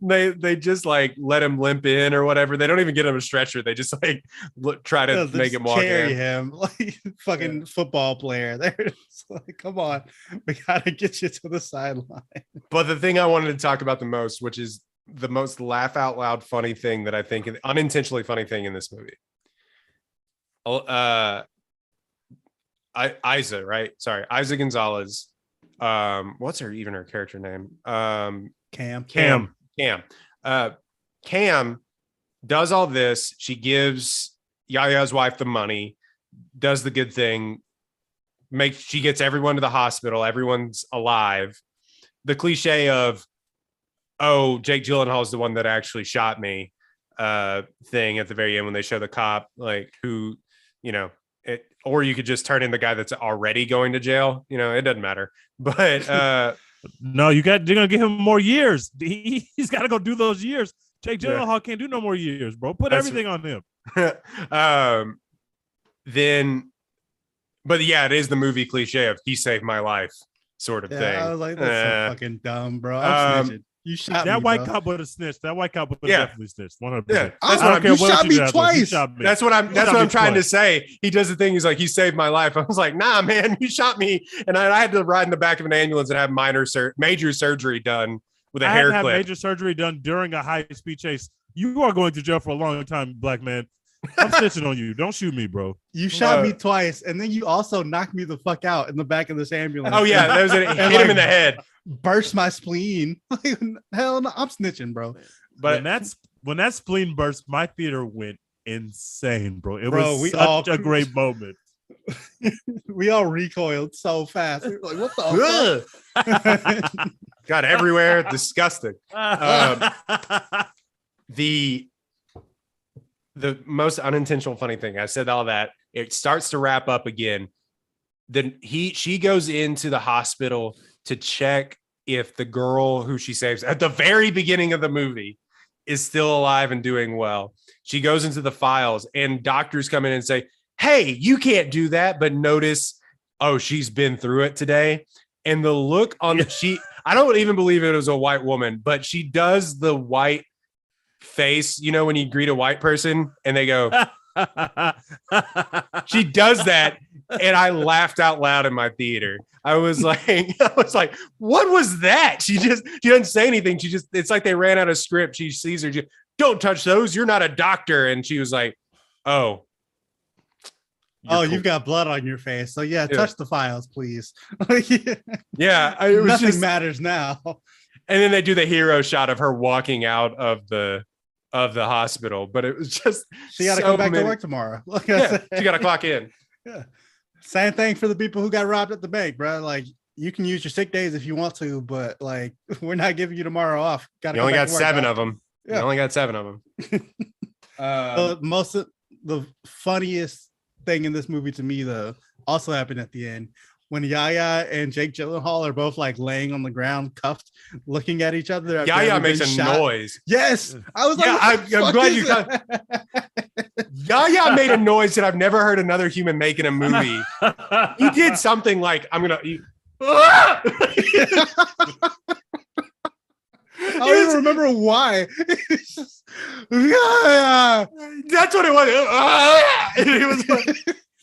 like, they just like let him limp in or whatever. They don't even get him a stretcher. They just like try to make him walk carry in. him like fucking football player. They're like, come on, we gotta get you to the sideline. But the thing I wanted to talk about the most, which is the most laugh out loud funny thing that I think, unintentionally funny thing in this movie. Isa, right? Sorry, Isa Gonzalez. What's her character name? Cam. Cam does all this. She gives Yaya's wife the money, does the good thing, she gets everyone to the hospital, everyone's alive. The cliche of, oh, Jake Gyllenhaal is the one that actually shot me thing at the very end when they show the cop, like, who, you know, it, or you could just turn in the guy that's already going to jail. You know, it doesn't matter. But no, you're gonna give him more years. He's got to go do those years. Jake Gyllenhaal can't do no more years, bro. Put everything on him. Then, but yeah, it is the movie cliche of he saved my life sort of thing. I was like, that's so fucking dumb, bro. I'm snitching. You shot that me, white bro. cop would have snitched. That white cop would have definitely snitched. 100%. Yeah, you shot me twice. That's what I'm trying to say. He does the thing. He's like, he saved my life. I was like, nah, man, you shot me, and I had to ride in the back of an ambulance and have major surgery done with a hair clip. Major surgery done during a high-speed chase. You are going to jail for a long time, black man. I'm snitching on you. Don't shoot me, bro. You shot me twice, and then you also knocked me the fuck out in the back of this ambulance. Oh yeah, that was it. Hit him in the head. Burst my spleen. Hell no, I'm snitching, bro. But when that spleen burst, my theater went insane, bro. It was such a great moment. We all recoiled so fast. We were like, what the fuck? Got everywhere. Disgusting. The most unintentional funny thing, I said all that, it starts to wrap up again. Then she goes into the hospital to check if the girl who she saves at the very beginning of the movie is still alive and doing well. She goes into the files and doctors come in and say, hey, you can't do that. But notice, oh, she's been through it today. And the look on I don't even believe it was a white woman, but she does the white face, you know, when you greet a white person and they go, she does that. And I laughed out loud in my theater. I was like, what was that? She doesn't say anything. It's like they ran out of script. She sees her, don't touch those. You're not a doctor. And she was like, oh, cool. You've got blood on your face. So yeah, touch the files, please. Yeah. Nothing matters now. And then they do the hero shot of her walking out of the hospital, but it was just, she got to come back to work tomorrow. She got to clock in. Yeah. Same thing for the people who got robbed at the bank, bro. Like, you can use your sick days if you want to, but like, we're not giving you tomorrow off. You only got 7 of them. Yeah. You only got 7 of them. Most of the funniest thing in this movie to me, though, also happened at the end when Yaya and Jake Gyllenhaal are both like laying on the ground, cuffed, looking at each other. Yaya makes a noise. Yes, I was like, I'm glad you got. Yaya made a noise that I've never heard another human make in a movie. He did something like, I'm gonna. I don't even remember why. That's what it was. It was like,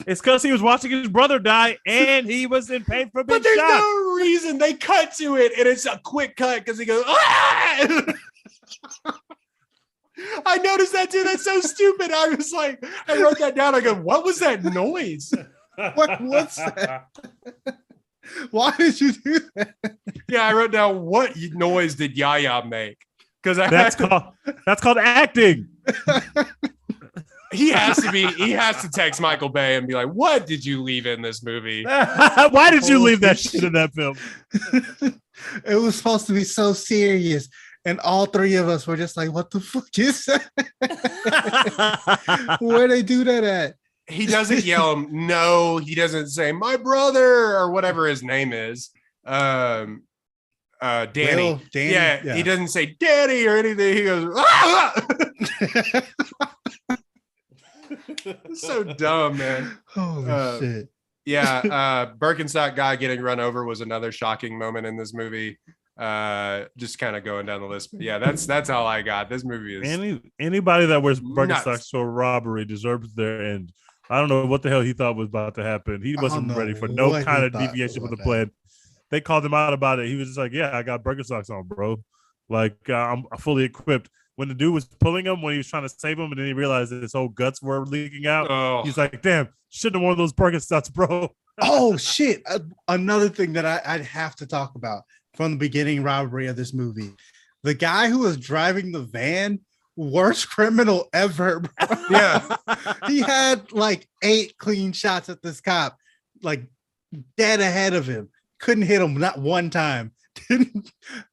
it's because he was watching his brother die and he was in pain for being shot. But there's no reason. They cut to it and it's a quick cut because he goes, ah! I noticed that too. That's so stupid. I was like, I wrote that down. I go, what was that noise? What was that? Why did you do that? Yeah, I wrote down, what noise did Yaya make? Because that's called acting. He has to text Michael Bay and be like, what did you leave in this movie? Why did you leave that shit in that film? It was supposed to be so serious. And all 3 of us were just like, what the fuck is that? Where they do that at? He doesn't yell him. No, he doesn't say my brother or whatever his name is. Danny. Danny. Yeah, he doesn't say Daddy or anything. He goes, ah! So dumb, man. Holy shit. Yeah, Birkenstock guy getting run over was another shocking moment in this movie. Just kind of going down the list. But yeah, that's all I got. This movie is anybody that wears Birkenstocks to a robbery deserves their end. I don't know what the hell he thought was about to happen. He wasn't ready for no kind of deviation from the plan. They called him out about it. He was just like, yeah, I got Birkenstocks on, bro. Like, I'm fully equipped. When the dude was pulling him, when he was trying to save him, and then he realized that his whole guts were leaking out, he's like, damn, shouldn't have worn those Birkenstocks, bro. Oh, shit. Another thing that I'd have to talk about from the beginning robbery of this movie. The guy who was driving the van, worst criminal ever, bro. Yeah. He had like 8 clean shots at this cop, like dead ahead of him. Couldn't hit him not one time.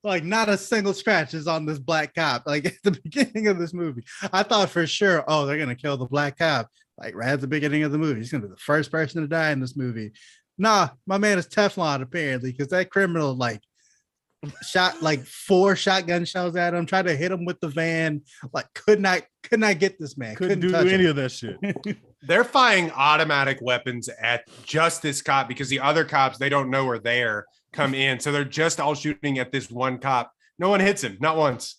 Like not a single scratch is on this black cop. Like at the beginning of this movie, I thought for sure, oh, they're gonna kill the black cop. Like right at the beginning of the movie, he's gonna be the first person to die in this movie. Nah, my man is Teflon apparently, because that criminal like shot like 4 shotgun shells at him, tried to hit him with the van. Like could not get this man. Couldn't do any of that shit. They're firing automatic weapons at just this cop because the other cops, they don't know are there, come in. So they're just all shooting at this one cop. No one hits him, not once.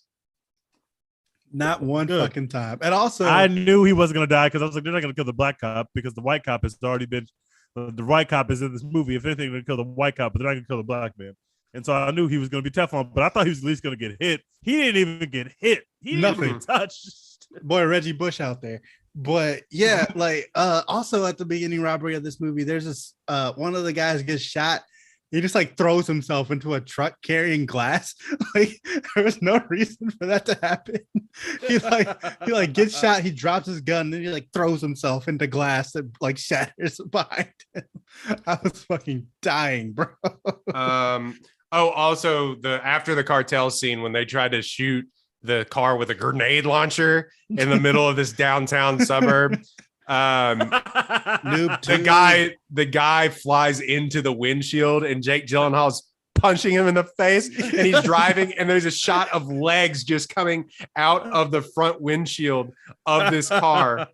Not one fucking time. And also, I knew he wasn't going to die because I was like, they're not going to kill the black cop because the white cop has already been, the white cop is in this movie. If anything, they're going to kill the white cop, but they're not going to kill the black man. And so I knew he was going to be Teflon, but I thought he was at least going to get hit. He didn't even get hit. He didn't even get touched. Boy, Reggie Bush out there. But yeah, like also at the beginning robbery of this movie, there's this one of the guys gets shot. He just like throws himself into a truck carrying glass. Like there was no reason for that to happen. He like gets shot, he drops his gun, and then he like throws himself into glass that like shatters behind him. I was fucking dying, bro. Also after the cartel scene when they tried to shoot the car with a grenade launcher in the middle of this downtown suburb. The guy flies into the windshield and Jake Gyllenhaal's punching him in the face and he's driving and there's a shot of legs just coming out of the front windshield of this car.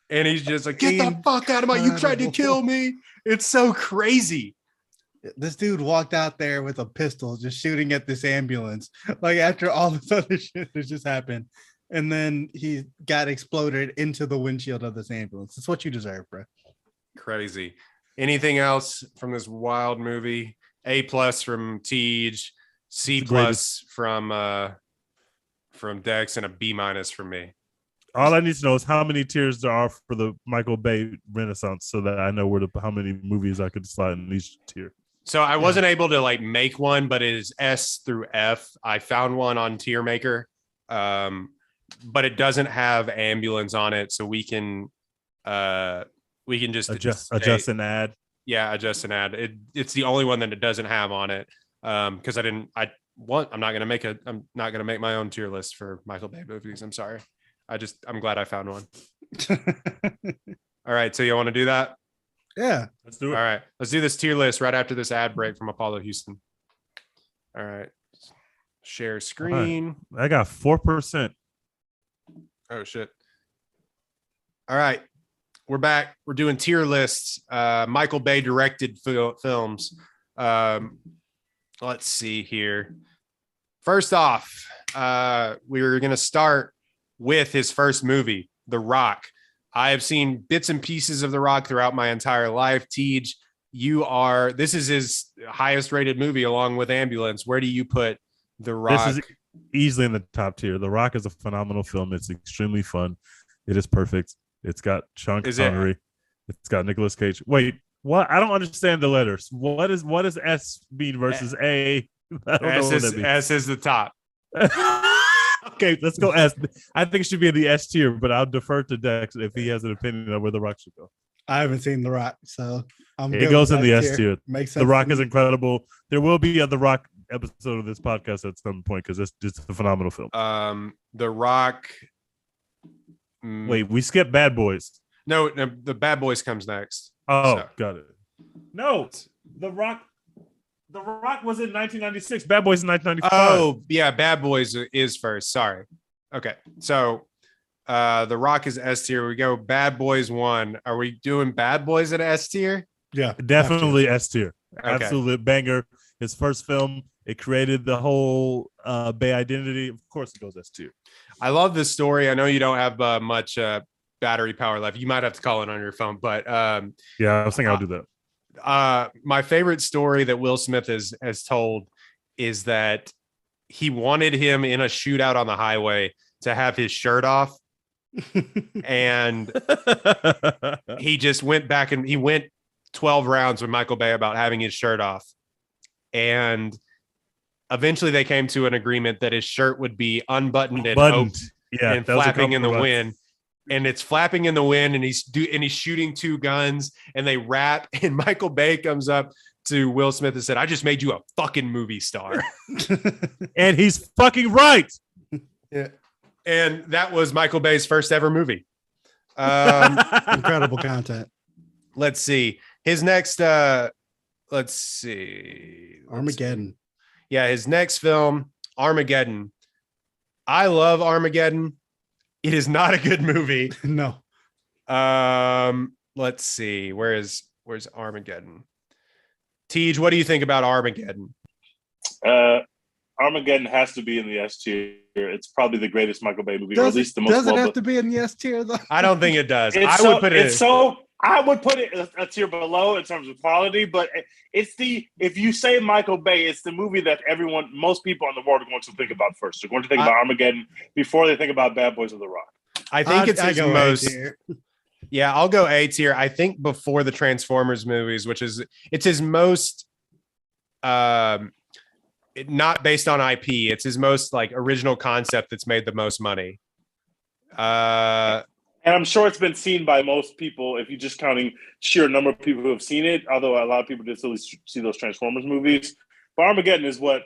And he's just like, get the fuck out of my, you tried to kill me. It's so crazy. This dude walked out there with a pistol just shooting at this ambulance, like after all this other shit that just happened, and then he got exploded into the windshield of this ambulance. It's what you deserve, bro. Crazy. Anything else from this wild movie? A+ from Tej, C+ from Dex, and a B- from me. All I need to know is how many tiers there are for the Michael Bay Renaissance, so that I know how many movies I could slide in each tier. So I wasn't able to like make one, but it is S through F. I found one on Tier Maker, but it doesn't have ambulance on it, so we can just adjust an ad. Yeah, adjust an ad. It's the only one that it doesn't have on it. Because I'm not gonna make my own tier list for Michael Bay movies. I'm sorry. I'm glad I found one. All right, so you want to do that? Yeah, let's do it. All right, let's do this tier list right after this ad break from Apollo Houston. All right, share screen. Right. I got 4%. Oh shit! All right, we're back. We're doing tier lists. Michael Bay directed films. Let's see here. First off, we're gonna start with his first movie, The Rock. I have seen bits and pieces of The Rock throughout my entire life. Tej, this is his highest rated movie along with Ambulance. Where do you put The Rock? This is easily in the top tier. The Rock is a phenomenal film. It's extremely fun. It is perfect. It's got Sean Connery. It's got Nicolas Cage. Wait, what? I don't understand the letters. What does S mean versus A? I don't know what that means. S is the top. Okay, let's go S. I think it should be in the S tier, but I'll defer to Dex if he has an opinion on where The Rock should go. I haven't seen The Rock, so it goes in the S tier. Makes sense. The Rock is incredible. There will be a The Rock episode of this podcast at some point because it's just a phenomenal film. The Rock. Wait, we skipped Bad Boys. No, the Bad Boys comes next. Oh, got it. No, The Rock. The Rock was in 1996. Bad Boys in 1995. Oh, yeah. Bad Boys is first. Sorry. Okay. So The Rock is S tier. We go Bad Boys 1. Are we doing Bad Boys at S tier? Yeah. Definitely S tier. Okay. Absolute banger. His first film. It created the whole Bay identity. Of course, it goes S tier. I love this story. I know you don't have much battery power left. You might have to call it on your phone, but yeah, I was thinking I'll do that. My favorite story that Will Smith has told is that he wanted him in a shootout on the highway to have his shirt off. And he just went back and he went 12 rounds with Michael Bay about having his shirt off. And eventually they came to an agreement that his shirt would be unbuttoned and open, and flapping in the wind. And it's flapping in the wind, and he's shooting two guns, and they rap. And Michael Bay comes up to Will Smith and said, "I just made you a fucking movie star." And he's fucking right. Yeah. And that was Michael Bay's first ever movie. Incredible content. Let's see. His next, Armageddon. Yeah, his next film, Armageddon. I love Armageddon. It is not a good movie. No. Let's see. Where's Armageddon? Tej, what do you think about Armageddon? Armageddon has to be in the S tier. It's probably the greatest Michael Bay movie, or at least the most. Does it have to be in the S tier though? I don't think it does. I would put it a tier below in terms of quality, but if you say Michael Bay, it's the movie that most people in the world are going to think about first. They're going to think about Armageddon before they think about Bad Boys of the Rock. I think it's his most. Yeah, I'll go A tier. I think before the Transformers movies, it's his most. Not based on IP. It's his most like original concept that's made the most money. And I'm sure it's been seen by most people, if you're just counting sheer number of people who have seen it, although a lot of people just at least see those Transformers movies. But Armageddon is what,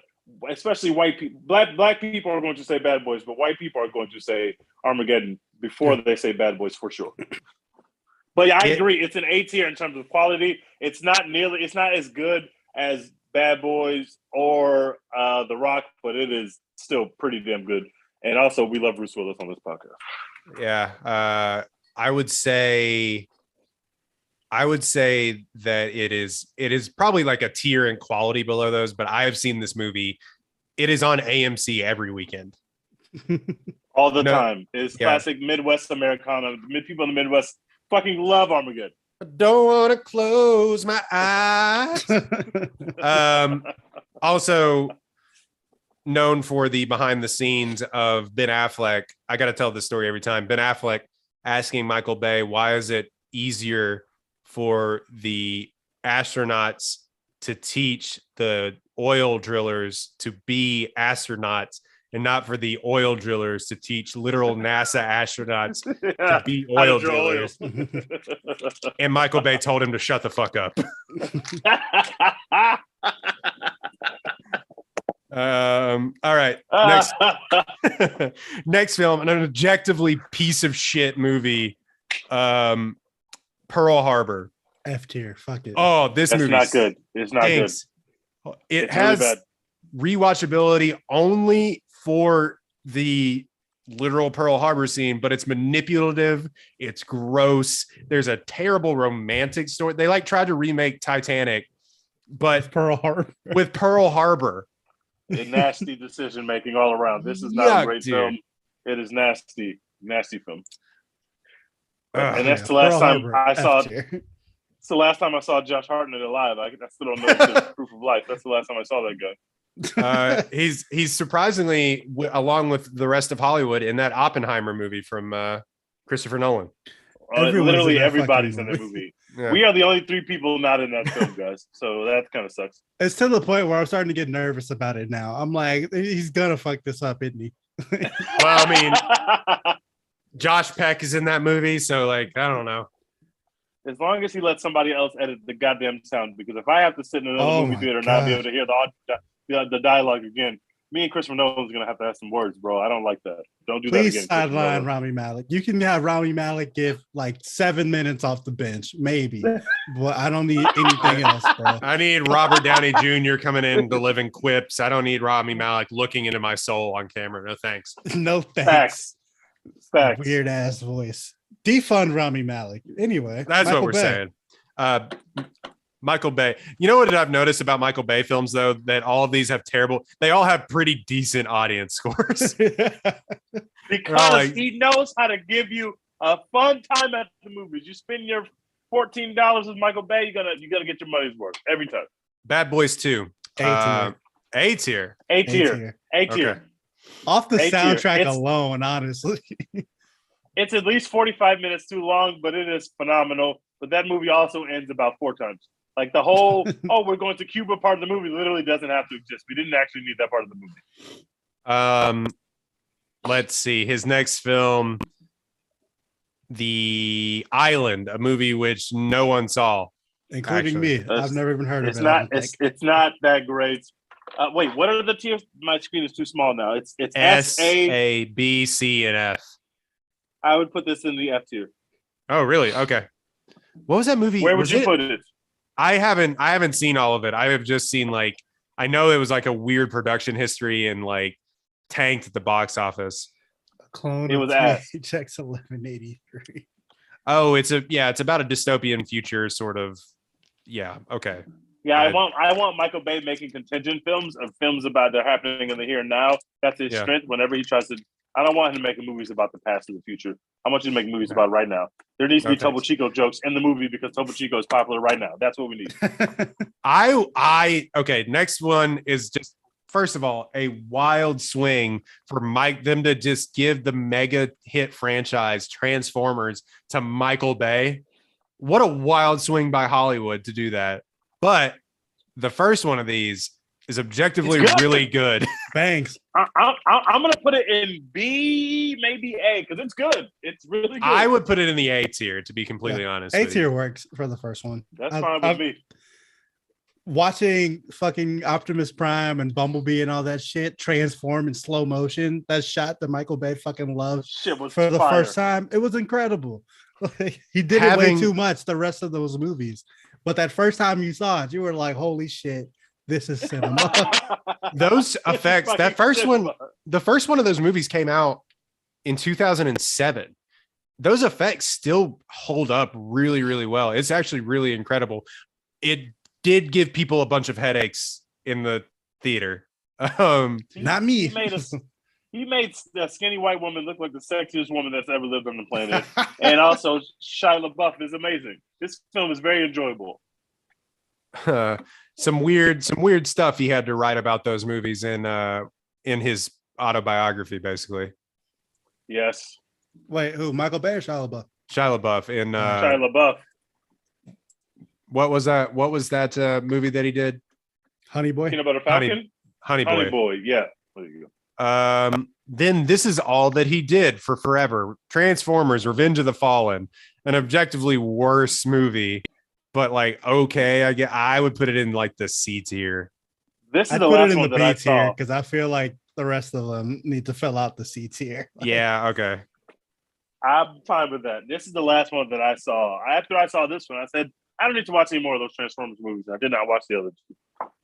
especially white people, black people are going to say Bad Boys, but white people are going to say Armageddon before they say Bad Boys for sure. But yeah, I agree. It's an A tier in terms of quality. It's not as good as Bad Boys or The Rock, but it is still pretty damn good. And also, we love Bruce Willis on this podcast. Yeah, I would say that it is probably like a tier in quality below those, but I have seen this movie. It is on AMC every weekend. All the time. It's classic Midwest Americana. People in the Midwest fucking love Armageddon. I don't want to close my eyes. Also known for the behind the scenes of Ben Affleck. I got to tell this story every time. Ben Affleck asking Michael Bay, why is it easier for the astronauts to teach the oil drillers to be astronauts and not for the oil drillers to teach literal NASA astronauts to be oil drillers? And Michael Bay told him to shut the fuck up. All right. Next film, an objectively piece of shit movie. Pearl Harbor. F tier. Fuck it. Oh, that's not good. It's not good. It has really rewatchability only for the literal Pearl Harbor scene, but it's manipulative. It's gross. There's a terrible romantic story. They tried to remake Titanic, but with Pearl Harbor. A nasty decision making all around. This is not a great film. It is nasty film. And that's the last time I saw it. It's the last time I saw Josh Hartnett alive. I still don't know if it's proof of life. That's the last time I saw that guy. He's surprisingly, along with the rest of Hollywood, in that Oppenheimer movie from Christopher Nolan. Literally everybody's in the movie. Yeah. We are the only three people not in that film, guys. So that kind of sucks. It's to the point where I'm starting to get nervous about it now. I'm like, he's gonna fuck this up, isn't he? Well, I mean, Josh Peck is in that movie, so I don't know. As long as he lets somebody else edit the goddamn sound, because if I have to sit in another movie theater and not be able to hear the dialogue again, Me and Christopher Nolan's gonna have to have some words, bro. I don't like that. Don't do that again. Please sideline Rami Malek. You can have Rami Malek give like 7 minutes off the bench, maybe, but I don't need anything else, bro. I need Robert Downey Jr. coming in delivering quips. I don't need Rami Malek looking into my soul on camera. No thanks. No thanks. Facts. Weird ass voice. Defund Rami Malek. Anyway, that's Michael what we're saying. Michael Bay. You know what I've noticed about Michael Bay films, though, that all of these have they all have pretty decent audience scores. Because he knows how to give you a fun time at the movies. You spend your $14 with Michael Bay, you gotta get your money's worth every time. Bad Boys 2. A tier. Okay. Off the soundtrack alone, honestly. It's at least 45 minutes too long, but it is phenomenal. But that movie also ends about 4 times. Like the whole, we're going to Cuba part of the movie literally doesn't have to exist. We didn't actually need that part of the movie. Let's see. His next film, The Island, a movie which no one saw. Including me. I've never even heard of it. It's not that great. Wait, what are the tiers? My screen is too small now. It's S, A, B, C, and F. I would put this in the F tier. Oh, really? Okay. What was that movie? Where would you put it? I haven't seen all of it. I have just seen I know it was like a weird production history and tanked at the box office. A clone. It was ass. Checks 1183. Oh, it's about a dystopian future sort of. Yeah. Okay. Yeah, I want Michael Bay making contingent films of films about that happening in the here and now. That's his strength. Whenever he tries to, I don't want him to make movies about the past or the future. I want you to make movies about right now. There needs to be Topo Chico jokes in the movie because Topo Chico is popular right now. That's what we need. Okay. Next one is just, first of all, a wild swing for them to just give the mega hit franchise Transformers to Michael Bay. What a wild swing by Hollywood to do that. But the first one of these is objectively really good. Thanks. I'm going to put it in B, maybe A, because it's good. It's really good. I would put it in the A tier, to be completely honest. A tier works for the first one. That's fine with me. Watching fucking Optimus Prime and Bumblebee and all that shit transform in slow motion, that shot that Michael Bay fucking loves for the first time, it was incredible. He did it way too much the rest of those movies. But that first time you saw it, you were like, holy shit, this is cinema. Those effects, the first one of those movies came out in 2007. Those effects still hold up really, really well. It's actually really incredible. It did give people a bunch of headaches in the theater. Not me. He made a skinny white woman look like the sexiest woman that's ever lived on the planet. And also, Shia LaBeouf is amazing. This film is very enjoyable. Some weird stuff he had to write about those movies in his autobiography, basically. Yes. Wait, who? Michael Bay or Shia LaBeouf? Shia LaBeouf in Shia LaBeouf. What was that? What was that movie that he did? Honey Boy. Peanut Butter Falcon. Honey Boy. Yeah. There you go. Then this is all that he did for forever. Transformers: Revenge of the Fallen, an objectively worse movie, but I would put it in the C tier. This is the last one that I saw because I feel like the rest of them need to fill out the C tier. Yeah. Okay. I'm fine with that. This is the last one that I saw. After I saw this one, I said, I don't need to watch any more of those Transformers movies. I did not watch the other two.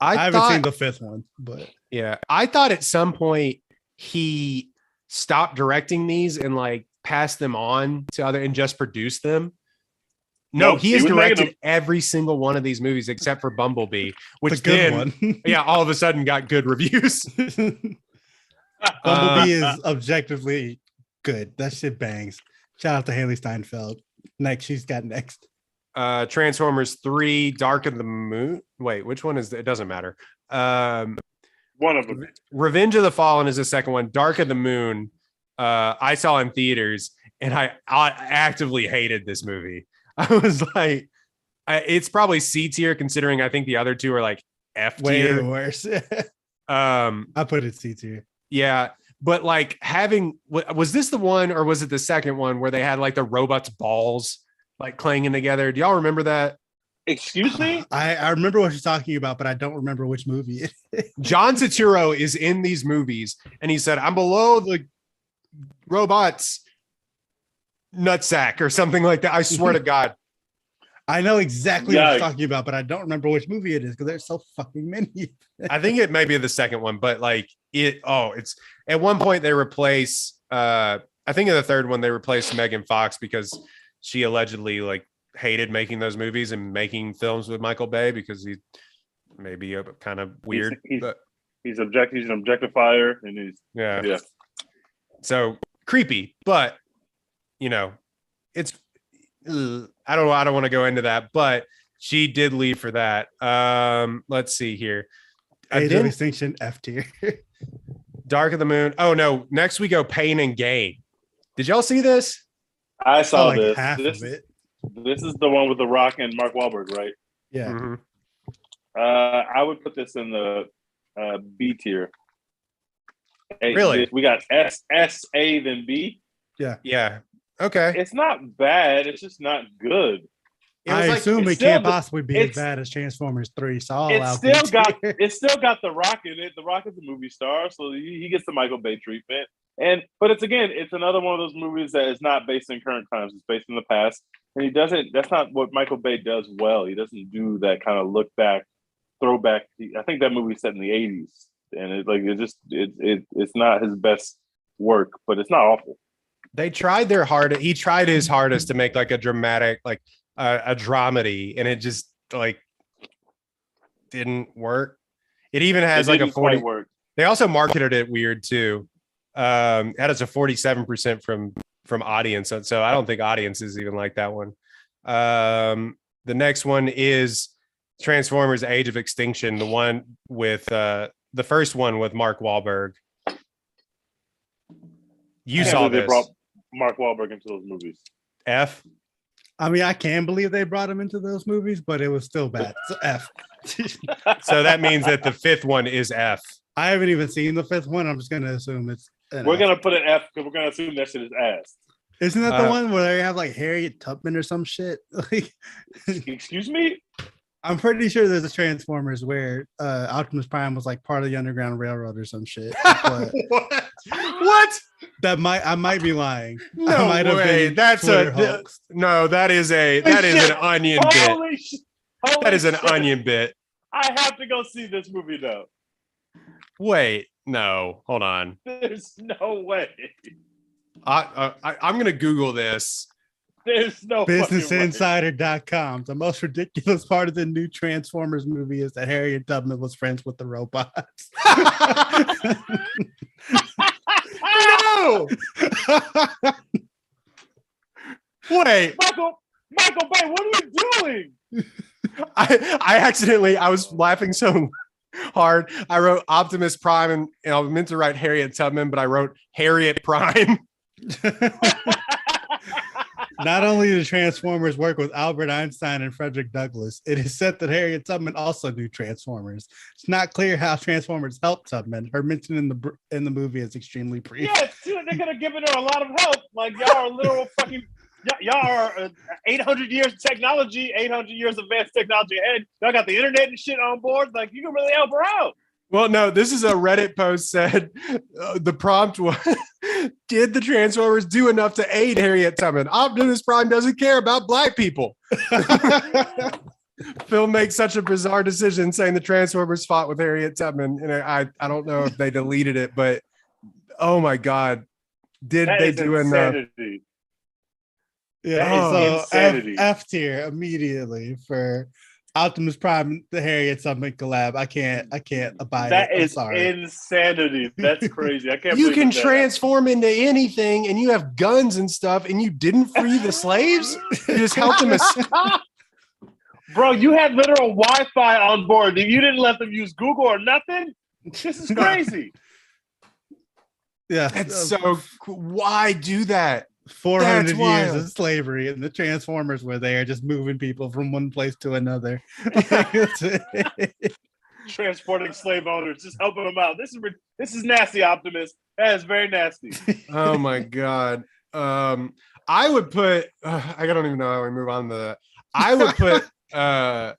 I haven't seen the fifth one, but yeah, I thought at some point he stopped directing these and passed them on to other and just produced them. No, he has directed every single one of these movies except for Bumblebee, which then all of a sudden got good reviews. Bumblebee is objectively good. That shit bangs. Shout out to Haley Steinfeld. Next, she's got next. Transformers 3, Dark of the Moon. Wait, which one is it? Doesn't matter. One of them. Revenge of the Fallen is the second one. Dark of the Moon, I saw in theaters, and I actively hated this movie. I was like, it's probably C tier considering I think the other two are F tier. Way worse. I put it C tier. Yeah. But was this the one or was it the second one where they had the robots' balls clanging together? Do y'all remember that? Excuse me? I remember what you're talking about, but I don't remember which movie it is. John Turturro is in these movies, and he said, "I'm below the robot's nutsack," or something like that. I swear to God. I know exactly what you're talking about, but I don't remember which movie it is because there's so fucking many. I think it may be the second one, but like it's at one point they replace I think in the third one they replaced Megan Fox because she allegedly like hated making those movies and making films with Michael Bay because he may be kind of weird. He's an objectifier, and he's yeah. So creepy, but it's I don't want to go into that, but she did leave for that. Let's see here. Age of Extinction, F tier. Dark of the Moon. Oh no, next we go Pain and Gain. Did y'all see this? I saw like this. Half of it. This is the one with The Rock and Mark Wahlberg, right? Yeah. Mm-hmm. I would put this in the B tier. Really? We got S, A, then B. Yeah. Okay. It's not bad. It's just not good. I assume it can't possibly be as bad as Transformers 3. So it's still got The Rock in it. The Rock is a movie star, so he gets the Michael Bay treatment. But it's another one of those movies that is not based in current times. It's based in the past, and that's not what Michael Bay does well. He doesn't do that kind of look back, throwback. I think that movie's set in the 80s, and it's not his best work, but it's not awful. They tried their hardest. He tried his hardest to make like a dramatic, like a dramedy, and it just like didn't work. It even has like a 40. Work. They also marketed it weird too. That is a 47% from audience, so I don't think audiences even like that one. The next one is Transformers: Age of Extinction, the one with the first one with Mark Wahlberg. You saw this. They brought Mark Wahlberg into those movies. F. I mean, I can believe they brought him into those movies, but it was still bad. So F. So that means that the fifth one is F. I haven't even seen the fifth one. I'm just going to assume it's we're going to put an F because we're going to assume that shit is ass. Isn't that the one where they have like Harriet Tubman or some shit? Excuse me? I'm pretty sure there's a Transformers where Optimus Prime was like part of the Underground Railroad or some shit. What? I might be lying. No way. That is an onion bit. That is an onion bit. I have to go see this movie though. Wait, no, hold on. There's no way. I'm gonna Google this. There's no BusinessInsider.com. The most ridiculous part of the new Transformers movie is that Harriet Tubman was friends with the robots. No. Wait, Michael Bay, what are you doing? I was laughing so hard. I wrote Optimus Prime and I meant to write Harriet Tubman, but I wrote Harriet Prime. Not only do Transformers work with Albert Einstein and Frederick Douglass, it is said that Harriet Tubman also knew Transformers. It's not clear how Transformers helped Tubman. Her mention in the movie is extremely brief. Yeah, they could have given her a lot of help. Like y'all are literal fucking. Y'all are 800 years of technology, 800 years of advanced technology ahead. Y'all got the internet and shit on board. Like you can really help her out. Well, no, this is a Reddit post said the prompt was, did the Transformers do enough to aid Harriet Tubman? Optimus Prime doesn't care about black people. Phil makes such a bizarre decision saying the Transformers fought with Harriet Tubman. And I don't know if they deleted it, but oh my God. Did they do insanity. enough? Yeah, so F tier immediately for Optimus Prime, the Harriet Tubman collab. I can't abide that. That is insanity. That's crazy. I can't. You can transform into anything, and you have guns and stuff, and you didn't free the slaves. You just helped them. Bro, you had literal Wi-Fi on board. You didn't let them use Google or nothing. This is crazy. Yeah, that's so. Why do that? 400 years of slavery, and the Transformers were there just moving people from one place to another. Transporting slave owners, just helping them out. This is nasty, Optimus. That is very nasty. Oh my God. I would put I don't even know how we move on to that. I would put now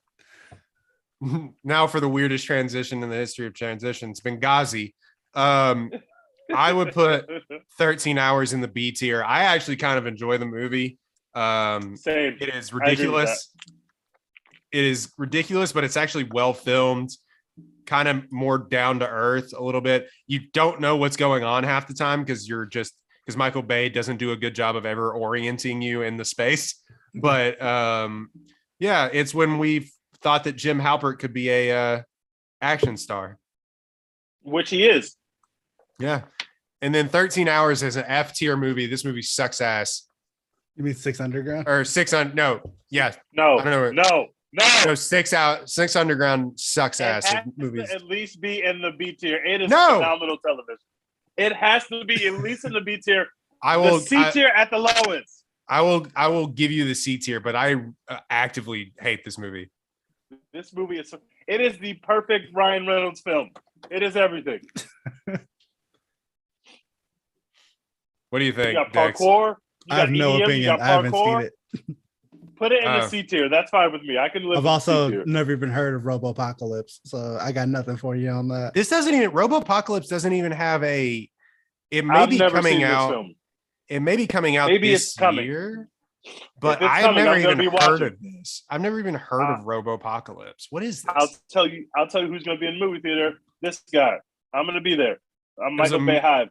for the weirdest transition in the history of transitions, Benghazi. I would put 13 hours in the B tier. I actually kind of enjoy the movie. Same. It is ridiculous. It is ridiculous, but it's actually well filmed, kind of more down to earth a little bit. You don't know what's going on half the time because Michael Bay doesn't do a good job of ever orienting you in the space. But yeah, it's when we thought that Jim Halpert could be a action star, which he is. Yeah. And then 13 Hours is an F tier movie. This movie sucks ass. You mean 6 Underground? Or 6 on no. Yeah. No. I don't know. No. No, 6 Underground sucks ass. Movies. At least be in the B tier. It is phenomenal television. It has to be at least in the B tier. I will the C tier at the lowest. I will give you the C tier, but I actively hate this movie. This movie is the perfect Ryan Reynolds film. It is everything. What do you think? You got parkour. I have no opinion. I haven't seen it. Put it in the C tier. That's fine with me. I can live. I've also never even heard of Robopocalypse, so I got nothing for you on that. This doesn't even Robopocalypse doesn't even have a. It may be coming out. It may be coming out maybe this it's coming. year, but I've never even heard of this. I've never even heard of Robopocalypse. What is this? I'll tell you who's going to be in the movie theater. This guy. I'm going to be there. I'm Michael Bay Hive.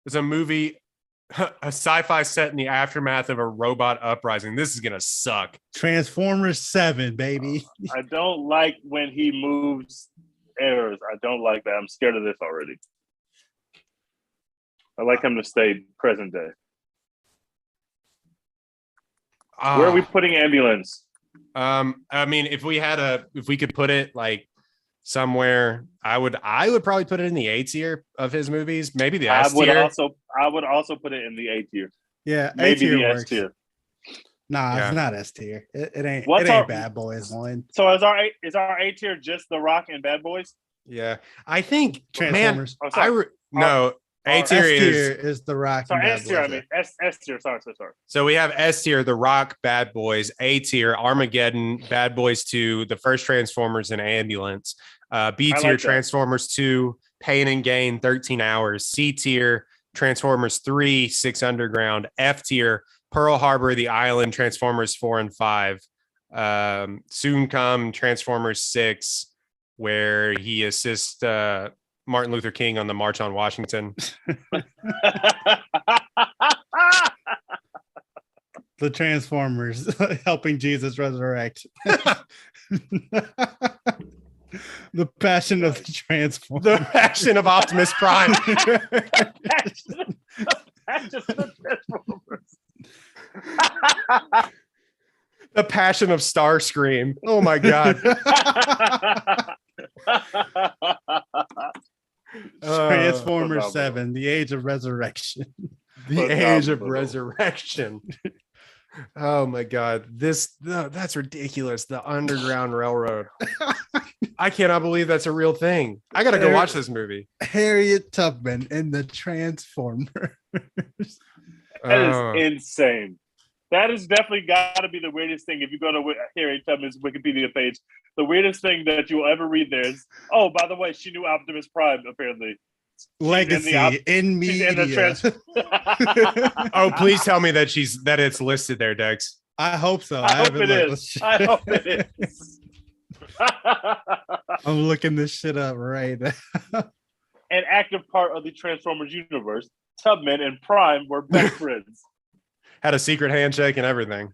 It's a movie. A sci-fi set in the aftermath of a robot uprising. This is gonna suck. Transformers 7, baby. I don't like when he moves errors. I don't like that. I'm scared of this already. I like him to stay present day. Where are we putting Ambulance? I mean, if we could put it like somewhere, I would probably put it in the A tier of his movies. Maybe the S tier. I would also put it in the A tier. Yeah, maybe the works. S tier. Nah, it's not S tier. It ain't Bad Boys one. So is our A tier just The Rock and Bad Boys? Yeah, I think Transformers. A tier is The Rock. Sorry, S tier. I mean S tier. Sorry. So we have S tier, The Rock, Bad Boys. A tier, Armageddon, Bad Boys 2, the first Transformers, and Ambulance. B tier, like Transformers 2, Pain and Gain, 13 Hours. C tier, Transformers 3, 6 Underground. F tier, Pearl Harbor, The Island, Transformers 4 and 5. Soon come Transformers 6, where he assists Martin Luther King on the March on Washington. The Transformers helping Jesus resurrect. The Passion of the Transformers. The Passion of Optimus Prime. The Passion of Starscream. Oh my God. Transformers 7, The Age of Resurrection. The Age of Resurrection. Oh my God. That's ridiculous. The Underground Railroad. I cannot believe that's a real thing. I gotta go watch this movie. Harriet Tubman in the Transformers. That is insane. That is definitely got to be the weirdest thing. If you go to Harriet Tubman's Wikipedia page, the weirdest thing that you'll ever read there is, oh, by the way, she knew Optimus Prime, apparently. Legacy in media. Oh, please tell me that it's listed there, Dex. I hope so. I hope it is. I'm looking this shit up right now. An active part of the Transformers universe, Tubman and Prime were best friends. Had a secret handshake and everything.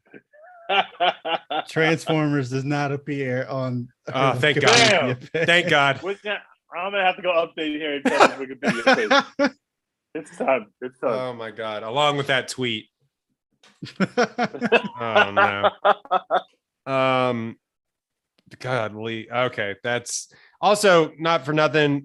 Transformers does not appear on. Oh, thank God! Thank God. I'm gonna have to go update Harry Tubman's Wikipedia page. It's time. Oh my God! Along with that tweet. Oh no. Godly. Okay, that's also not for nothing.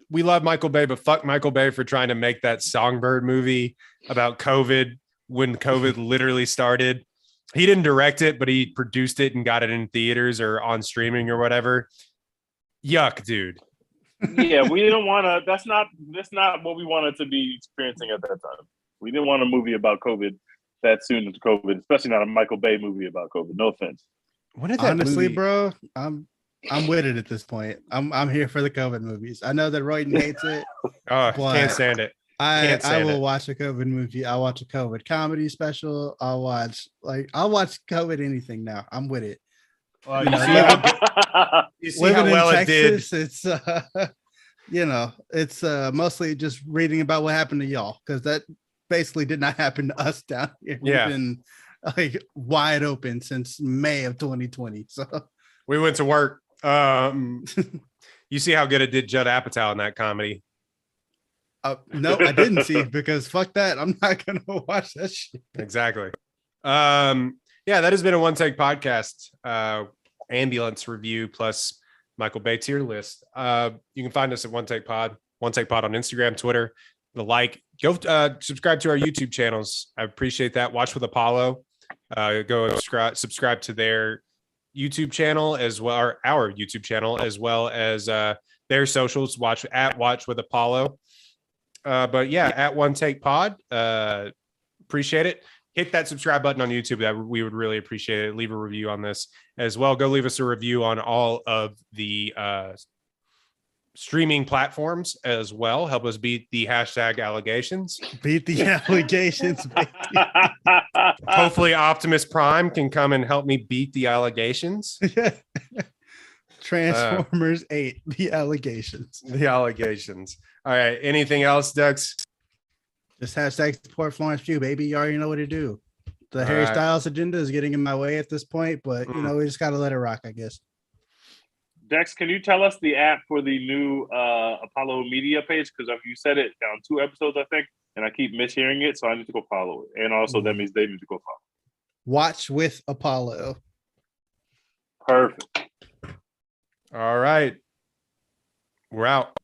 We love Michael Bay, but fuck Michael Bay for trying to make that Songbird movie about COVID when COVID literally started. He didn't direct it, but he produced it and got it in theaters or on streaming or whatever. Yuck, dude. Yeah, we didn't want to. That's not what we wanted to be experiencing at that time. We didn't want a movie about COVID that soon into COVID, especially not a Michael Bay movie about COVID. No offense. When did that Honestly, movie... bro, I'm with it at this point. I'm here for the COVID movies. I know that Royden hates it. Can't stand it. I will watch a COVID movie. I'll watch a COVID comedy special. I'll watch COVID anything now. I'm with it. Well, you see how well Texas, it did. It's mostly just reading about what happened to y'all, because that basically did not happen to us down here. Yeah. We've been like wide open since May of 2020. So we went to work. You see how good it did Judd Apatow in that comedy. No, I didn't see, because fuck that. I'm not gonna watch that shit. Exactly. Yeah, that has been a One Take podcast, ambulance review plus Michael Bay tier list. You can find us at One Take Pod on Instagram, Twitter. Go subscribe to our YouTube channels. I appreciate that. Watch with Apollo. Go subscribe to their YouTube channel as well, or our YouTube channel, as well as their socials. Watch with Apollo. But yeah, at One Take Pod. Appreciate it. Hit that subscribe button on YouTube. That we would really appreciate it. Leave a review on this as well. Go leave us a review on all of the streaming platforms as well. Help us beat the hashtag allegations. Beat the allegations. Hopefully Optimus Prime can come and help me beat the allegations. Transformers 8, the allegations. The allegations. All right. Anything else, Dux? Just hashtag support Florence Pugh, baby. You already know what to do. The Harry Styles agenda is getting in my way at this point, but we just gotta let it rock, I guess. Dex, can you tell us the app for the new Apollo Media page? Because you said it on 2 episodes, I think, and I keep mishearing it, so I need to go follow it. And also, that means they need to go follow. Watch with Apollo. Perfect. All right. We're out.